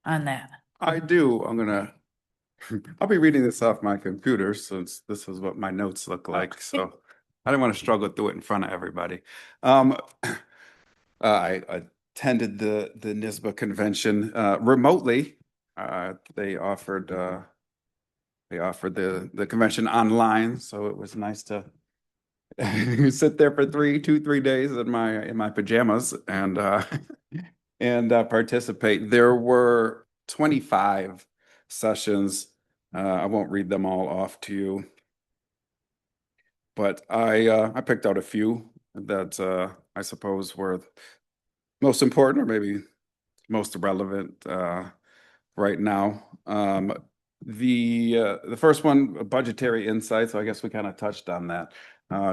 on that? I do. I'll be reading this off my computer since this is what my notes look like. So I didn't want to struggle through it in front of everybody. I attended the NISBA convention remotely. They offered the convention online, so it was nice to sit there for 3 days in my pajamas and participate. There were 25 sessions. I won't read them all off to you, but I picked out a few that I suppose were most important or maybe most relevant right now. The first one, budgetary insight. So I guess we kind of touched on that.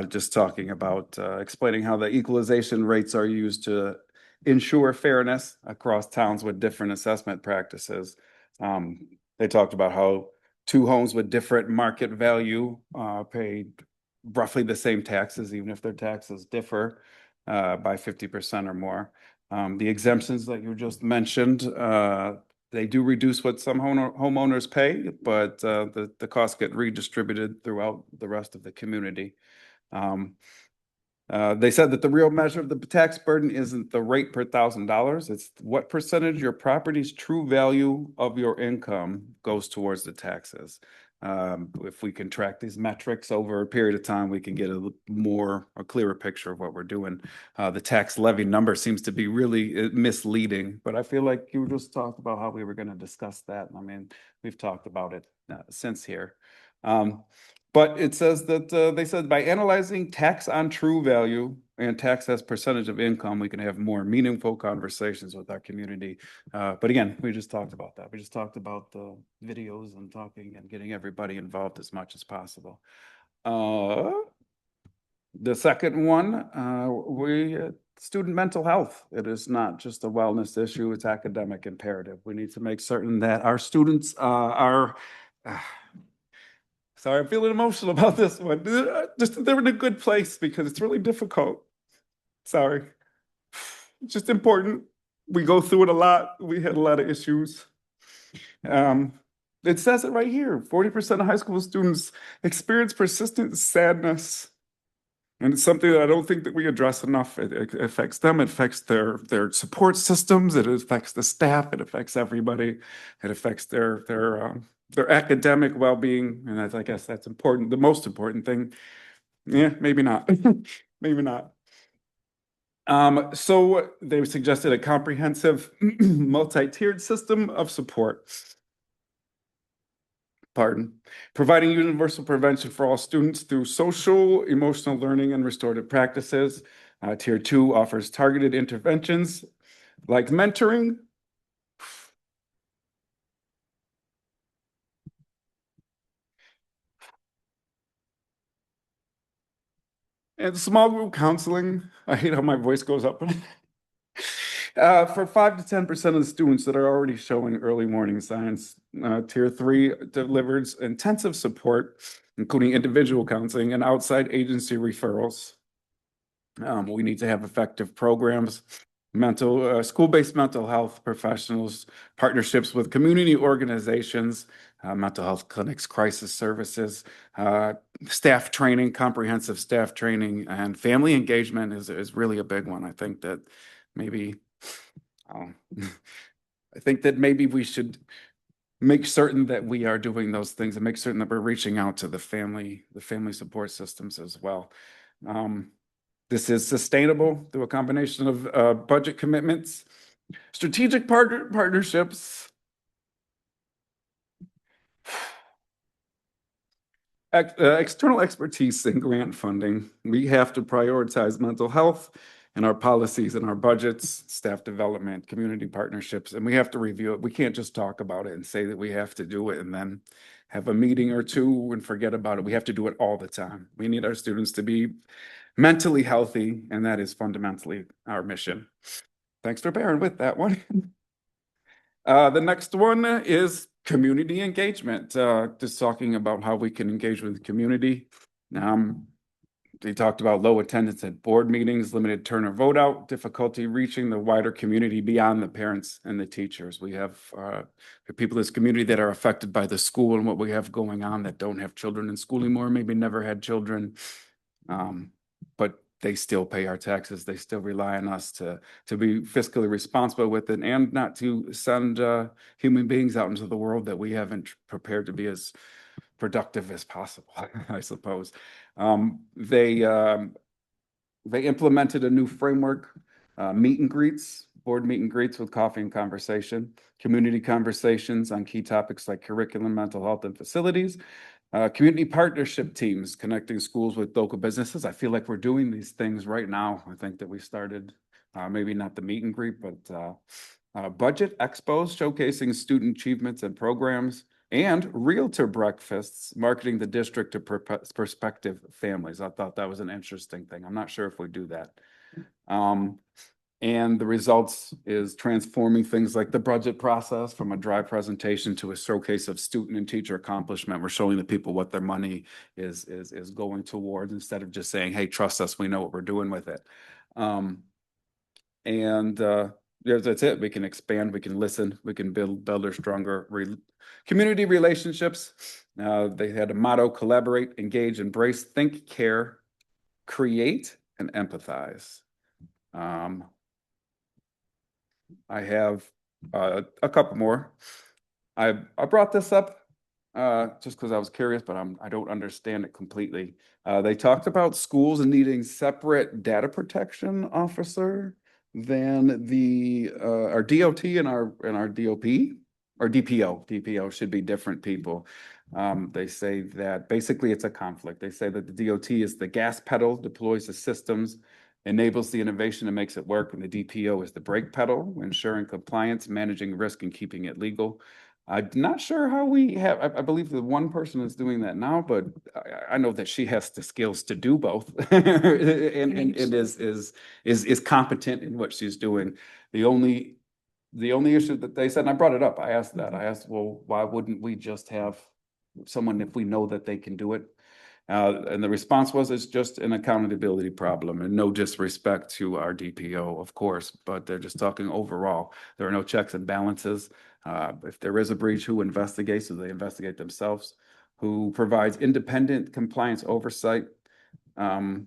Just talking about explaining how the equalization rates are used to ensure fairness across towns with different assessment practices. They talked about how two homes with different market value pay roughly the same taxes, even if their taxes differ by 50% or more. The exemptions that you just mentioned, they do reduce what some homeowners pay, but the costs get redistributed throughout the rest of the community. They said that the real measure of the tax burden isn't the rate per $1,000. It's what percentage your property's true value of your income goes towards the taxes. If we can track these metrics over a period of time, we can get a clearer picture of what we're doing. The tax levy number seems to be really misleading, but I feel like you just talked about how we were going to discuss that. I mean, we've talked about it since here. But it says that they said by analyzing tax on true value and tax as percentage of income, we can have more meaningful conversations with our community. But again, we just talked about that. We just talked about the videos and talking and getting everybody involved as much as possible. The second one, student mental health. It is not just a wellness issue, it's academic imperative. We need to make certain that our students are sorry, I'm feeling emotional about this one. Just they're in a good place because it's really difficult. Sorry. It's just important. We go through it a lot. We had a lot of issues. It says it right here. 40% of high school students experience persistent sadness. And it's something that I don't think that we address enough. It affects them. It affects their support systems. It affects the staff. It affects everybody. It affects their academic well-being. And I guess that's important. The most important thing. Yeah, maybe not. Maybe not. So they suggested a comprehensive multi-tiered system of support. Providing universal prevention for all students through social, emotional learning, and restorative practices. Tier 2 offers targeted interventions like mentoring, and small group counseling. I hate how my voice goes up. For 5 to 10% of the students that are already showing early warning signs. Tier 3 delivers intensive support, including individual counseling and outside agency referrals. We need to have effective programs, school-based mental health professionals, partnerships with community organizations, mental health clinics, crisis services, staff training, comprehensive staff training, and family engagement is really a big one. I think that maybe we should make certain that we are doing those things and make certain that we're reaching out to the family support systems as well. This is sustainable through a combination of budget commitments, strategic partnerships, external expertise and grant funding. We have to prioritize mental health in our policies and our budgets, staff development, community partnerships, and we have to review it. We can't just talk about it and say that we have to do it and then have a meeting or two and forget about it. We have to do it all the time. We need our students to be mentally healthy, and that is fundamentally our mission. Thanks for bearing with that one. The next one is community engagement, just talking about how we can engage with the community. They talked about low attendance at board meetings, limited turn or vote out, difficulty reaching the wider community beyond the parents and the teachers. We have people in this community that are affected by the school and what we have going on that don't have children in school anymore, maybe never had children. But they still pay our taxes. They still rely on us to be fiscally responsible with it and not to send human beings out into the world that we haven't prepared to be as productive as possible, I suppose. They implemented a new framework, meet and greets, board meet and greets with coffee and conversation, community conversations on key topics like curriculum, mental health, and facilities. Community partnership teams connecting schools with local businesses. I feel like we're doing these things right now. I think that we started, maybe not the meet and greet, but budget expos showcasing student achievements and programs, and realtor breakfasts marketing the district to prospective families. I thought that was an interesting thing. I'm not sure if we do that. And the results is transforming things like the budget process from a dry presentation to a showcase of student and teacher accomplishment. We're showing the people what their money is going towards instead of just saying, hey, trust us, we know what we're doing with it. Yeah, that's it. We can expand, we can listen, we can build a stronger community relationships. They had a motto: collaborate, engage, embrace, think, care, create, and empathize. I have a couple more. I brought this up just because I was curious, but I don't understand it completely. They talked about schools needing separate data protection officer than our DOT and our DOP or DPO. DPO should be different people. They say that basically it's a conflict. They say that the DOT is the gas pedal, deploys the systems, enables the innovation and makes it work, and the DPO is the brake pedal, ensuring compliance, managing risk, and keeping it legal. I'm not sure how we have, I believe the one person is doing that now, but I know that she has the skills to do both and is competent in what she's doing. The only issue that they said, and I brought it up, I asked, well, why wouldn't we just have someone if we know that they can do it? And the response was, it's just an accountability problem, and no disrespect to our DPO, of course, but they're just talking overall. There are no checks and balances. If there is a breach, who investigates? Do they investigate themselves? Who provides independent compliance oversight? The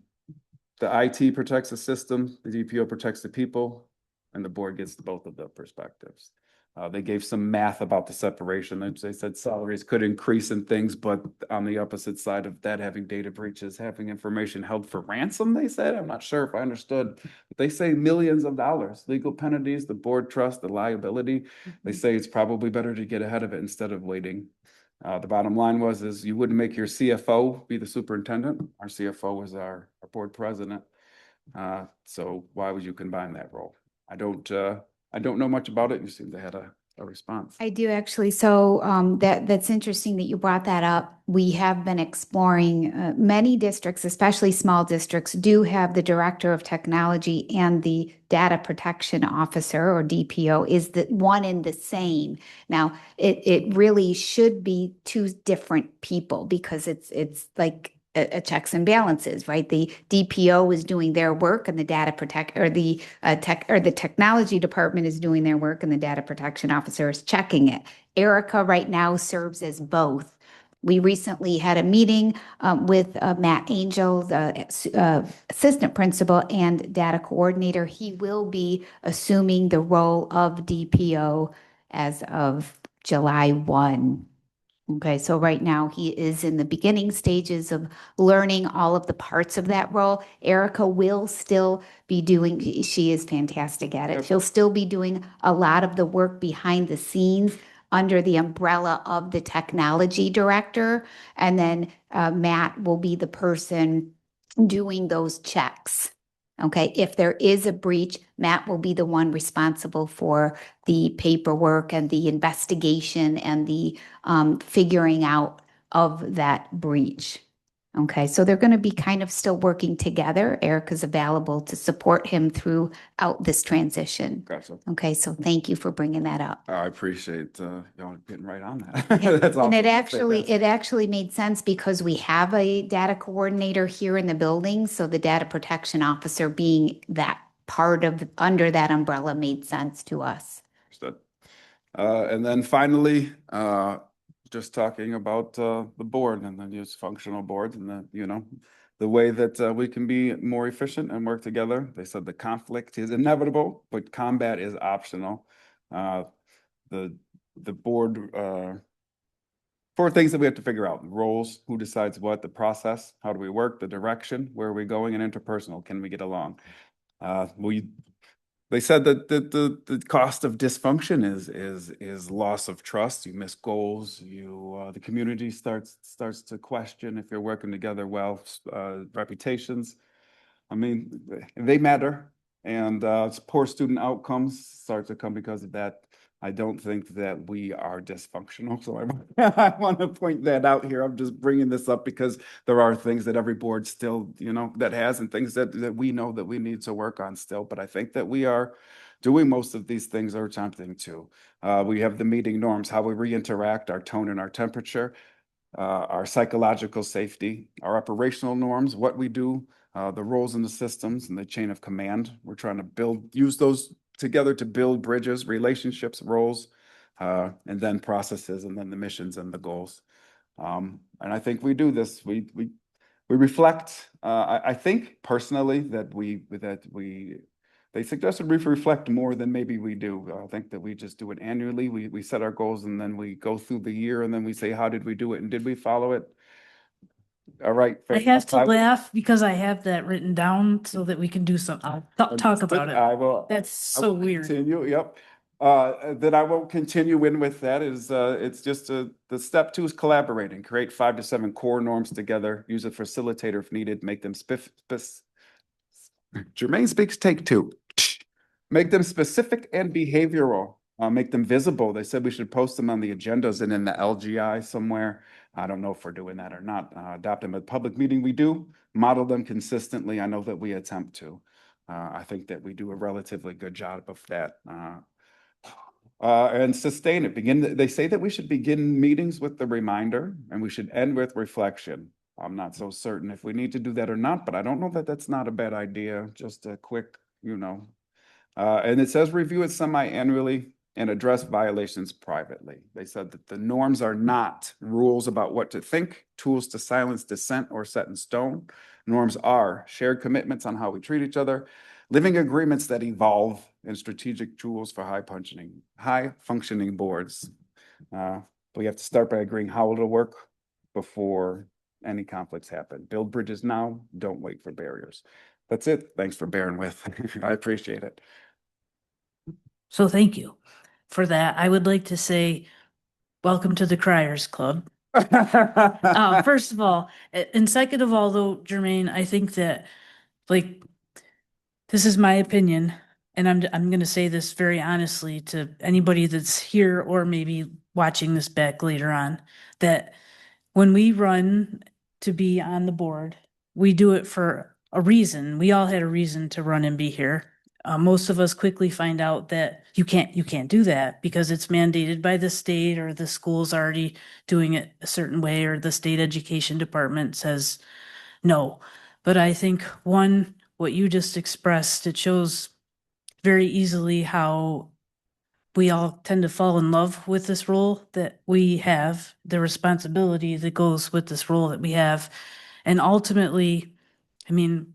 IT protects the system, the DPO protects the people, and the board gets both of the perspectives. They gave some math about the separation. They said salaries could increase in things, but on the opposite side of that, having data breaches, having information held for ransom, they said. I'm not sure if I understood, but they say millions of dollars, legal penalties, the board trust, the liability. They say it's probably better to get ahead of it instead of waiting. The bottom line is you wouldn't make your CFO be the superintendent. Our CFO is our board president. So why would you combine that role? I don't know much about it. You seem to have a response. I do actually. So that's interesting that you brought that up. We have been exploring many districts, especially small districts, do have the director of technology and the data protection officer, or DPO, is the one and the same. Now, it really should be two different people because it's like a checks and balances, right? The DPO is doing their work and the data protect or the the technology department is doing their work and the data protection officer is checking it. Erica right now serves as both. We recently had a meeting with Matt Angel, the assistant principal and data coordinator. He will be assuming the role of DPO as of July 1. Okay, so right now he is in the beginning stages of learning all of the parts of that role. Erica will still be doing, she is fantastic at it. Yep. She'll still be doing a lot of the work behind the scenes under the umbrella of the technology director. And then Matt will be the person doing those checks. Okay, if there is a breach, Matt will be the one responsible for the paperwork and the investigation and the figuring out of that breach. Okay, so they're going to be kind of still working together. Erica's available to support him throughout this transition. Gotcha. Okay, so thank you for bringing that up. I appreciate, y'all getting right on that. Yeah, That's and awesome. it actually made sense because we have a data coordinator here in the building, so the data protection officer being that part of, under that umbrella made sense to us. Understood. And then finally, just talking about the board and the use functional boards and the way that we can be more efficient and work together. They said the conflict is inevitable, but combat is optional. The board, 4 things that we have to figure out: roles, who decides what, the process, how do we work, the direction, where are we going, and interpersonal, can we get along? They said that the cost of dysfunction is loss of trust. You miss goals. The community starts to question if you're working together well. Reputations, I mean, they matter, and poor student outcomes start to come because of that. I don't think that we are dysfunctional, so I want to point that out here. I'm just bringing this up because there are things that every board still, that has, and things that we know that we need to work on still. But I think that we are doing most of these things, or attempting to. We have the meeting norms, how we re-interact, our tone and our temperature, our psychological safety, our operational norms, what we do, the roles in the systems and the chain of command. We're trying to use those together to build bridges, relationships, roles, and then processes, and then the missions and the goals. And I think we do this. We reflect. I think personally that they suggested we reflect more than maybe we do. I think that we just do it annually. We set our goals, and then we go through the year, and then we say, how did we do it, and did we follow it? All right. I have to laugh because I have that written down so that we can do some, talk about it. I will. That's I so will weird. Continue, yep. That I won't continue in with that is, it's just the step 2 is collaborating, create 5 to 7 core norms together, use a facilitator if needed, make them Jermaine speaks, take 2. Make them specific and behavioral, make them visible. They said we should post them on the agendas and in the LGI somewhere. I don't know if we're doing that or not. Adopt them at public meeting, we do. Model them consistently. I know that we attempt to. I think that we do a relatively good job of that. And sustain it. They say that we should begin meetings with the reminder, and we should end with reflection. I'm not so certain if we need to do that or not, but I don't know that that's not a bad idea. Just a quick, and it says review it semi-annually and address violations privately. They said that the norms are not rules about what to think, tools to silence dissent or set in stone. Norms are shared commitments on how we treat each other, living agreements that evolve, and strategic tools for high functioning boards. We have to start by agreeing how it'll work before any conflicts happen. Build bridges now, don't wait for barriers. That's it. Thanks for bearing with. I appreciate it. So thank you for that. I would like to say, welcome to the Criers Club. First of all, and second of all, though, Jermaine, I think that, like, this is my opinion, and I'm going to say this very honestly to anybody that's here or maybe watching this back later on, that when we run to be on the board, we do it for a reason. We all had a reason to run and be here. Most of us quickly find out that you can't do that because it's mandated by the state, or the school's already doing it a certain way, or the state education department says no. But I think what you just expressed, it shows very easily how we all tend to fall in love with this role that we have, the responsibility that goes with this role that we have. And ultimately, I mean,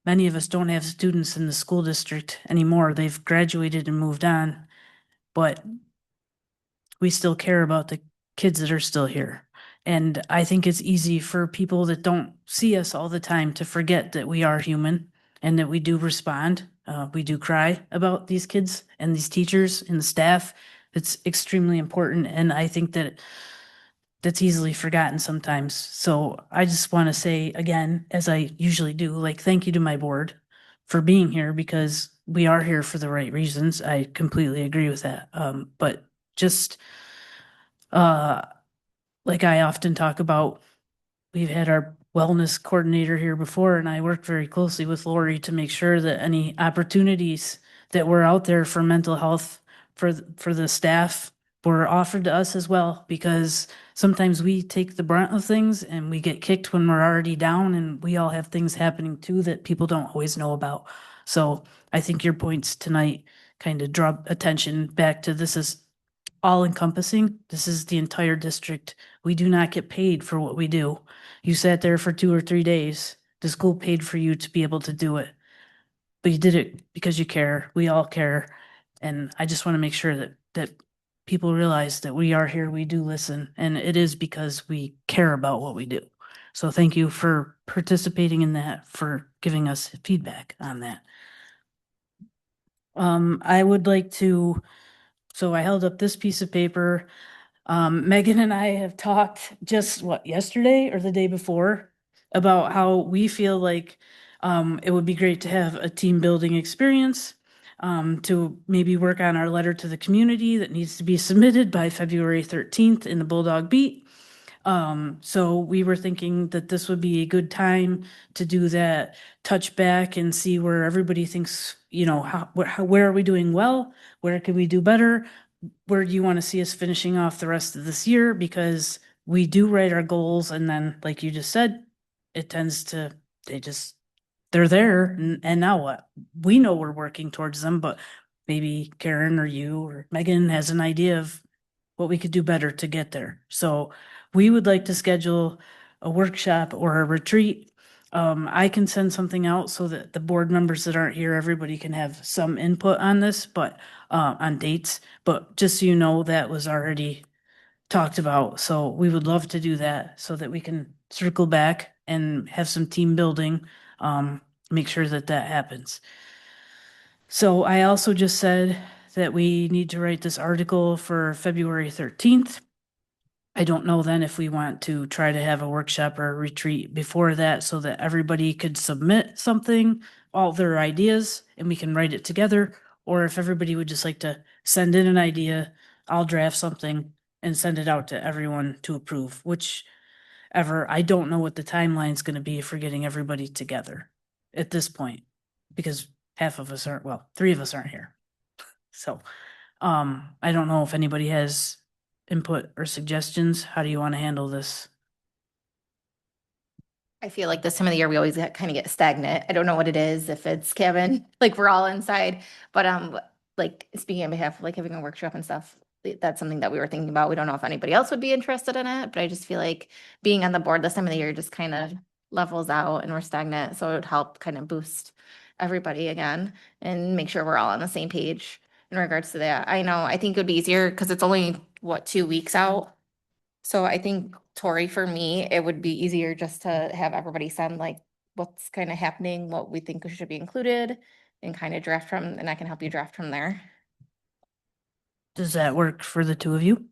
many of us don't have students in the school district anymore. They've graduated and moved on, but we still care about the kids that are still here. And I think it's easy for people that don't see us all the time to forget that we are human and that we do respond. We do cry about these kids and these teachers and the staff. It's extremely important. And I think that that's easily forgotten sometimes. So I just want to say again, as I usually do, like, thank you to my board for being here, because we are here for the right reasons. I completely agree with that. But just like I often talk about, we've had our wellness coordinator here before, and I worked very closely with Lori to make sure that any opportunities that were out there for mental health for the staff were offered to us as well, because sometimes we take the brunt of things and we get kicked when we're already down, and we all have things happening too that people don't always know about. So I think your points tonight kind of draw attention back to this is all encompassing. This is the entire district. We do not get paid for what we do. You sat there for 2 or 3 days. The school paid for you to be able to do it. But you did it because you care. We all care. And I just want to make sure that people realize that we are here, we do listen, and it is because we care about what we do. So thank you for participating in that, for giving us feedback on that. I would like to, so I held up this piece of paper. Megan and I have talked just yesterday or the day before about how we feel like it would be great to have a team building experience, to maybe work on our letter to the community that needs to be submitted by February 13th in the Bulldog Beat. So we were thinking that this would be a good time to do that, touch back and see where everybody thinks, where are we doing well? Where can we do better? Where do you want to see us finishing off the rest of this year? Because we do write our goals, and then, like you just said, it tends to, they're there, and now what? We know we're working towards them, but maybe Karen or you or Megan has an idea of what we could do better to get there. So we would like to schedule a workshop or a retreat. I can send something out so that the board members that aren't here, everybody can have some input on this, but on dates. But just so you know, that was already talked about. So we would love to do that so that we can circle back and have some team building, make sure that that happens. So I also just said that we need to write this article for February 13th. I don't know then if we want to try to have a workshop or a retreat before that so that everybody could submit something, all their ideas, and we can write it together. Or if everybody would just like to send in an idea, I'll draft something and send it out to everyone to approve, whichever. I don't know what the timeline's going to be for getting everybody together at this point, because half of us aren't, well, 3 of us aren't here. So, I don't know if anybody has input or suggestions. How do you want to handle this? I feel like this time of the year, we always kind of get stagnant. I don't know what it is, if it's Kevin, like we're all inside, but like speaking on behalf of like having a workshop and stuff, that's something that we were thinking about. We don't know if anybody else would be interested in it, but I just feel like being on the board this time of the year just kind of levels out and we're stagnant. So it would help kind of boost everybody again and make sure we're all on the same page in regards to that. I know, I think it would be easier because it's only, 2 weeks out. So I think, Tori, for me, it would be easier just to have everybody send like what's kind of happening, what we think should be included, and kind of draft from, and I can help you draft from there. Does that work for the 2 of you?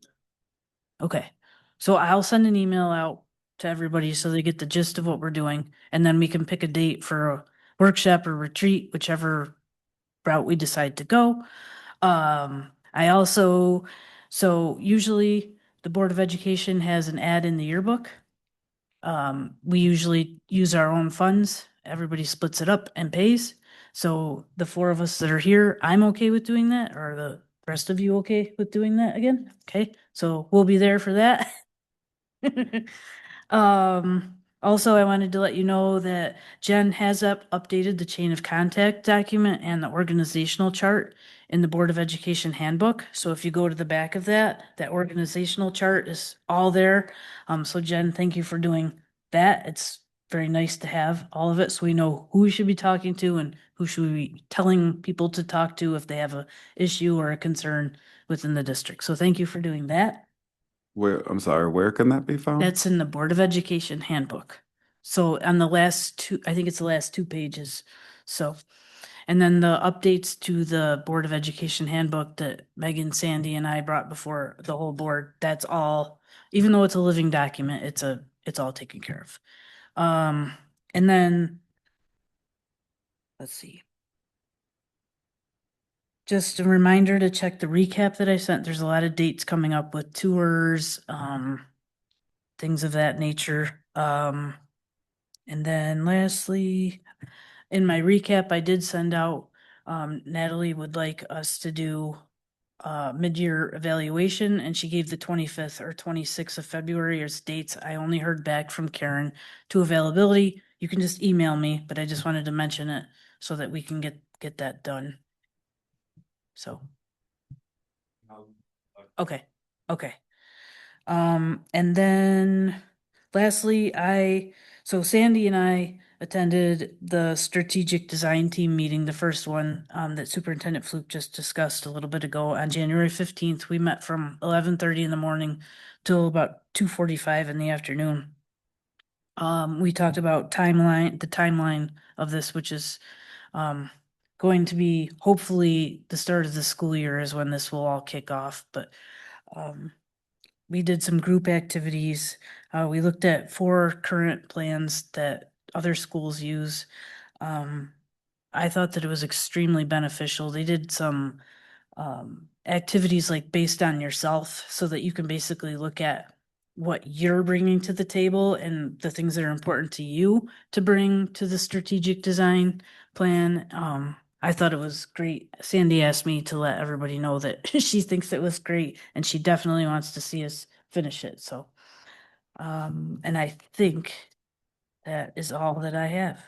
Okay, so I'll send an email out to everybody so they get the gist of what we're doing, and then we can pick a date for a workshop or retreat, whichever route we decide to go. I also, so usually the Board of Education has an ad in the yearbook. We usually use our own funds. Everybody splits it up and pays. So the 4 of us that are here, I'm okay with doing that. Are the rest of you okay with doing that again? Okay, so we'll be there for that. Also, I wanted to let you know that Jen has updated the chain of contact document and the organizational chart in the Board of Education handbook. So if you go to the back of that organizational chart is all there. So Jen, thank you for doing that. It's very nice to have all of it so we know who we should be talking to and who should we be telling people to talk to if they have a issue or a concern within the district. So thank you for doing that. I'm sorry, where can that be found? That's in the Board of Education handbook. So on the last 2, I think it's the last 2 pages. So, and then the updates to the Board of Education handbook that Megan, Sandy, and I brought before the whole board, that's all, even though it's a living document, it's all taken care of. And then, let's see. Just a reminder to check the recap that I sent. There's a lot of dates coming up with tours, things of that nature. And then lastly, in my recap, I did send out, Natalie would like us to do mid-year evaluation, and she gave the 25th or 26th of February as dates. I only heard back from Karen to availability. You can just email me, but I just wanted to mention it so that we can get that done. So, okay, okay. And then lastly, so Sandy and I attended the strategic design team meeting, the first one, that Superintendent Fluke just discussed a little bit ago on January 15th. We met from 11:30 in the morning till about 2:45 in the afternoon. We talked about the timeline of this, which is, going to be hopefully the start of the school year is when this will all kick off, but, we did some group activities. We looked at 4 current plans that other schools use. I thought that it was extremely beneficial. They did some activities like based on yourself so that you can basically look at what you're bringing to the table and the things that are important to you to bring to the strategic design plan. I thought it was great. Sandy asked me to let everybody know that she thinks it was great and she definitely wants to see us finish it. So, and I think that is all that I have.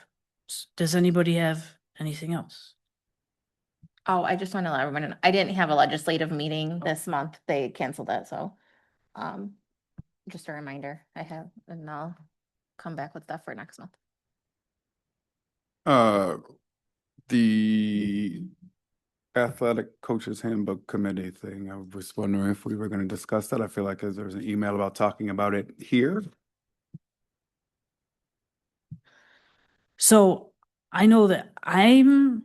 Does anybody have anything else? Oh, I just want to let everyone know, I didn't have a legislative meeting this month. They canceled it, so, just a reminder, I have, and I'll come back with stuff for next month. The athletic coaches handbook committee thing, I was wondering if we were going to discuss that. I feel like there's an email about talking about it here. So I know that I'm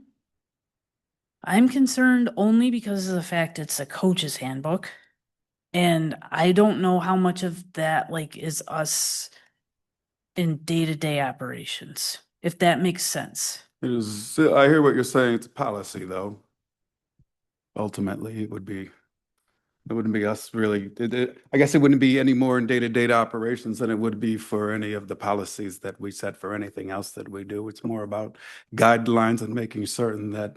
concerned only because of the fact it's a coach's handbook. And I don't know how much of that like is us in day-to-day operations, if that makes sense. It is, I hear what you're saying. It's a policy, though. Ultimately, it wouldn't be us really. I guess it wouldn't be any more in day-to-day operations than it would be for any of the policies that we set for anything else that we do. It's more about guidelines and making certain that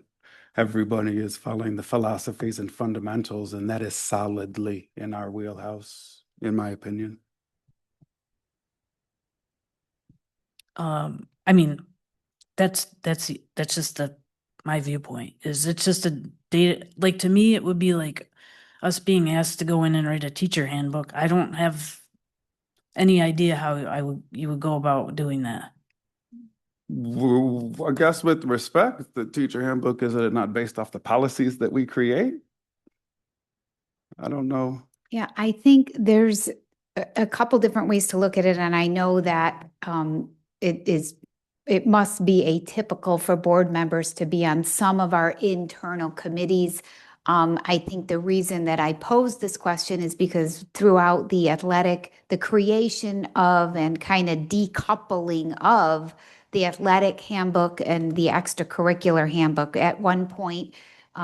everybody is following the philosophies and fundamentals, and that is solidly in our wheelhouse, in my opinion. I mean, that's just my viewpoint is it's just a data, like to me, it would be like us being asked to go in and write a teacher handbook. I don't have any idea how you would go about doing that. I guess with respect, the teacher handbook, is it not based off the policies that we create? I don't know. Yeah, I think there's a couple different ways to look at it, and I know that it must be atypical for board members to be on some of our internal committees. I think the reason that I posed this question is because throughout the creation of and kind of decoupling of the athletic handbook and the extracurricular handbook, at one point,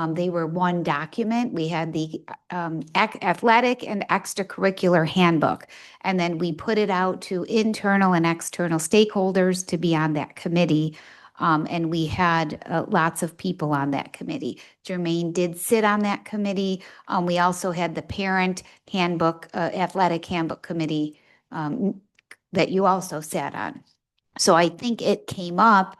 they were one document. We had the athletic and extracurricular handbook, and then we put it out to internal and external stakeholders to be on that committee. And we had lots of people on that committee. Jermaine did sit on that committee. We also had the parent handbook, athletic handbook committee that you also sat on. So I think it came up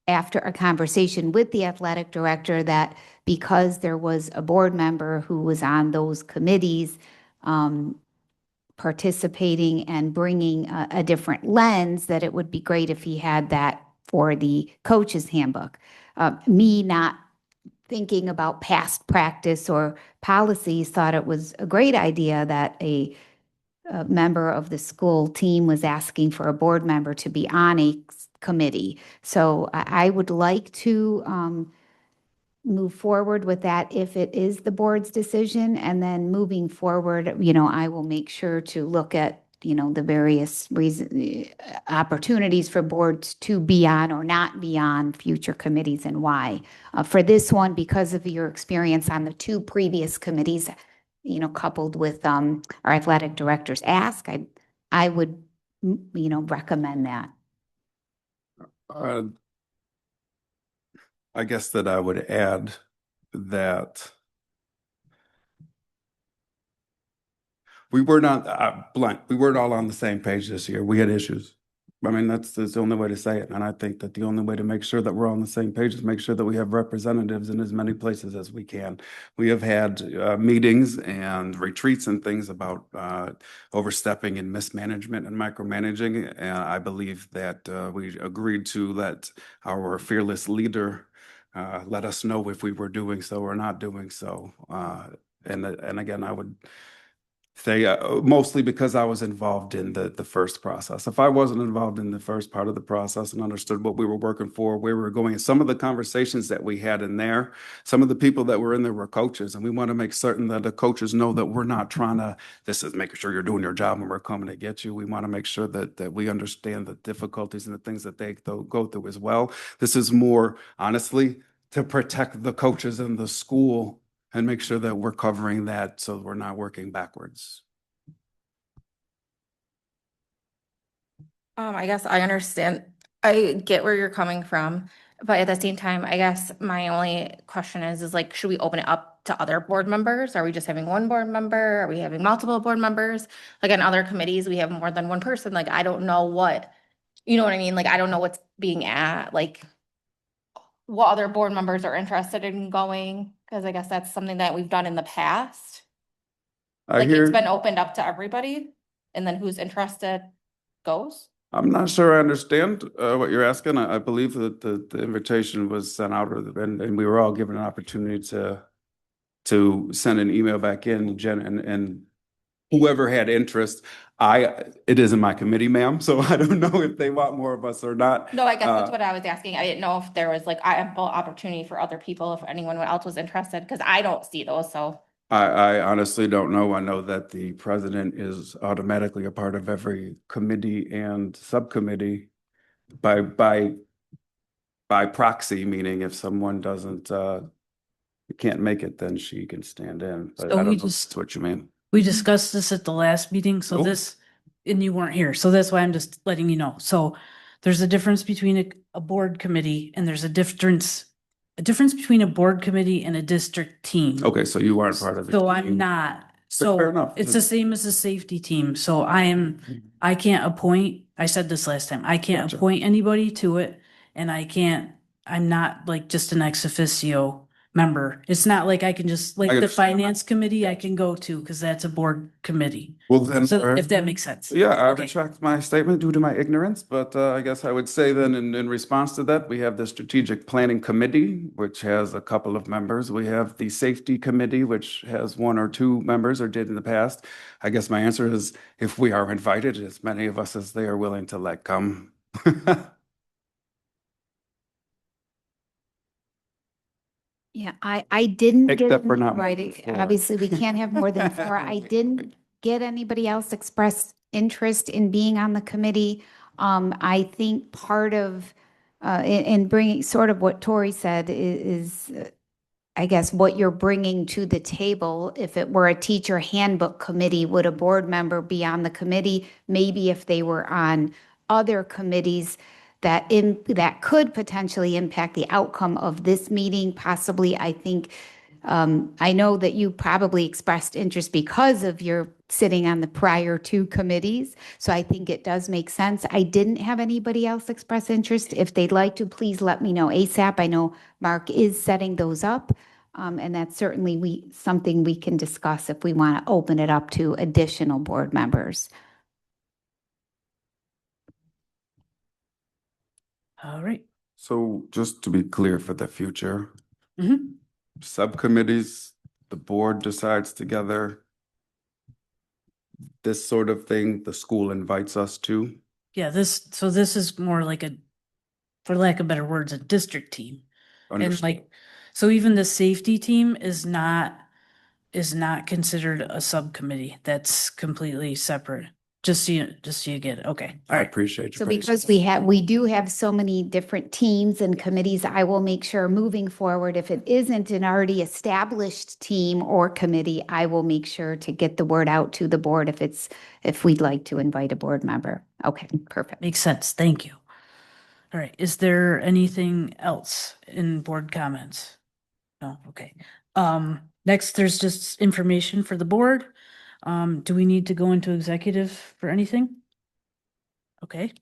after a conversation with the athletic director that because there was a board member who was on those committees, participating and bringing a different lens, that it would be great if he had that for the coach's handbook. Me not thinking about past practice or policies, thought it was a great idea that a member of the school team was asking for a board member to be on a committee. So I would like to move forward with that if it is the board's decision. And then moving forward, I will make sure to look at, the various opportunities for boards to be on or not be on future committees and why. For this one, because of your experience on the 2 previous committees, coupled with our athletic director's ask, I would recommend that. Uh, I guess that I would add that we were not blunt. We weren't all on the same page this year. We had issues. I mean, that's the only way to say it. And I think that the only way to make sure that we're all on the same page is make sure that we have representatives in as many places as we can. We have had meetings and retreats and things about overstepping and mismanagement and micromanaging. And I believe that we agreed to let our fearless leader let us know if we were doing so or not doing so. And again, I would say mostly because I was involved in the first process. If I wasn't involved in the first part of the process and understood what we were working for, where we were going, some of the conversations that we had in there, some of the people that were in there were coaches, and we want to make certain that the coaches know that we're not trying to, this is making sure you're doing your job and we're coming to get you. We want to make sure that we understand the difficulties and the things that they go through as well. This is more, honestly, to protect the coaches in the school and make sure that we're covering that so we're not working backwards. I guess I understand. I get where you're coming from, but at the same time, I guess my only question is like, should we open it up to other board members? Are we just having one board member? Are we having multiple board members? Like in other committees, we have more than one person. Like, I don't know what, you know what I mean? Like, I don't know what's being like, what other board members are interested in going, because I guess that's something that we've done in the past. I Like, it's hear, been opened up to everybody, and then who's interested goes. I'm not sure I understand what you're asking. I believe that the invitation was sent out and we were all given an opportunity to send an email back in, Jen, and whoever had interest. It isn't my committee, ma'am, so I don't know if they want more of us or not. No, I guess that's what I was asking. I didn't know if there was like ample opportunity for other people, if anyone else was interested, because I don't see those, so. I honestly don't know. I know that the president is automatically a part of every committee and subcommittee by proxy, meaning if someone can't make it, then she can stand in. But So I we don't know just- what you mean. We discussed this at the last meeting, so Nope. and you weren't here, so that's why I'm just letting you know. So there's a difference between a board committee and there's a difference between a board committee and a district team. Okay, so you aren't part of it. So I'm not, so fair enough. it's the same as a safety team, so I can't appoint, I said this last time, I can't Gotcha. appoint anybody to it. And I'm not like just an ex officio member. It's not like I can just, like I the understand. finance committee I can go to, because that's a board committee. Well, then, So if that makes sense. yeah, I Okay. retract my statement due to my ignorance, but I guess I would say then in response to that, we have the Strategic Planning Committee, which has a couple of members. We have the Safety Committee, which has one or two members or did in the past. I guess my answer is if we are invited, as many of us as they are willing to let come. Yeah, I didn't get, Except for not right, more than four. obviously, we can't have more than four. I didn't get anybody else express interest in being on the committee. I think part of, in bringing, sort of what Tori said is I guess what you're bringing to the table. If it were a teacher handbook committee, would a board member be on the committee? Maybe if they were on other committees that could potentially impact the outcome of this meeting, possibly. I think, I know that you probably expressed interest because of your sitting on the prior two committees. So I think it does make sense. I didn't have anybody else express interest. If they'd like to, please let me know ASAP. I know Mark is setting those up. And that's certainly something we can discuss if we want to open it up to additional board members. All right. So just to be clear for the future, Mhm. subcommittees, the board decides together. This sort of thing, the school invites us to. Yeah, this is more like for lack of better words, a district team. And Understood. like, so even the safety team is not considered a subcommittee. That's completely separate. Just so you get it. Okay, all I right. appreciate So you. because we do have so many different teams and committees, I will make sure moving forward, if it isn't an already established team or committee, I will make sure to get the word out to the board if we'd like to invite a board member. Okay, perfect. Makes sense. Thank you. All right. Is there anything else in board comments? No, okay. Next, there's just information for the board. Do we need to go into executive for anything? Okay.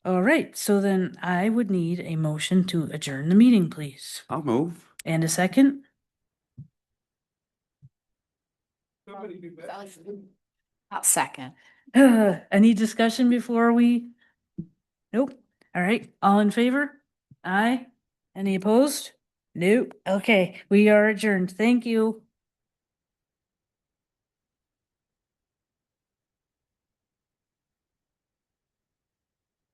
All right, so then I would need a motion to adjourn the meeting, please. I'll move. And a second? I'll second. Any discussion before we? Nope. All right, all in favor? Aye. Any opposed? Nope. Okay, we are adjourned. Thank you.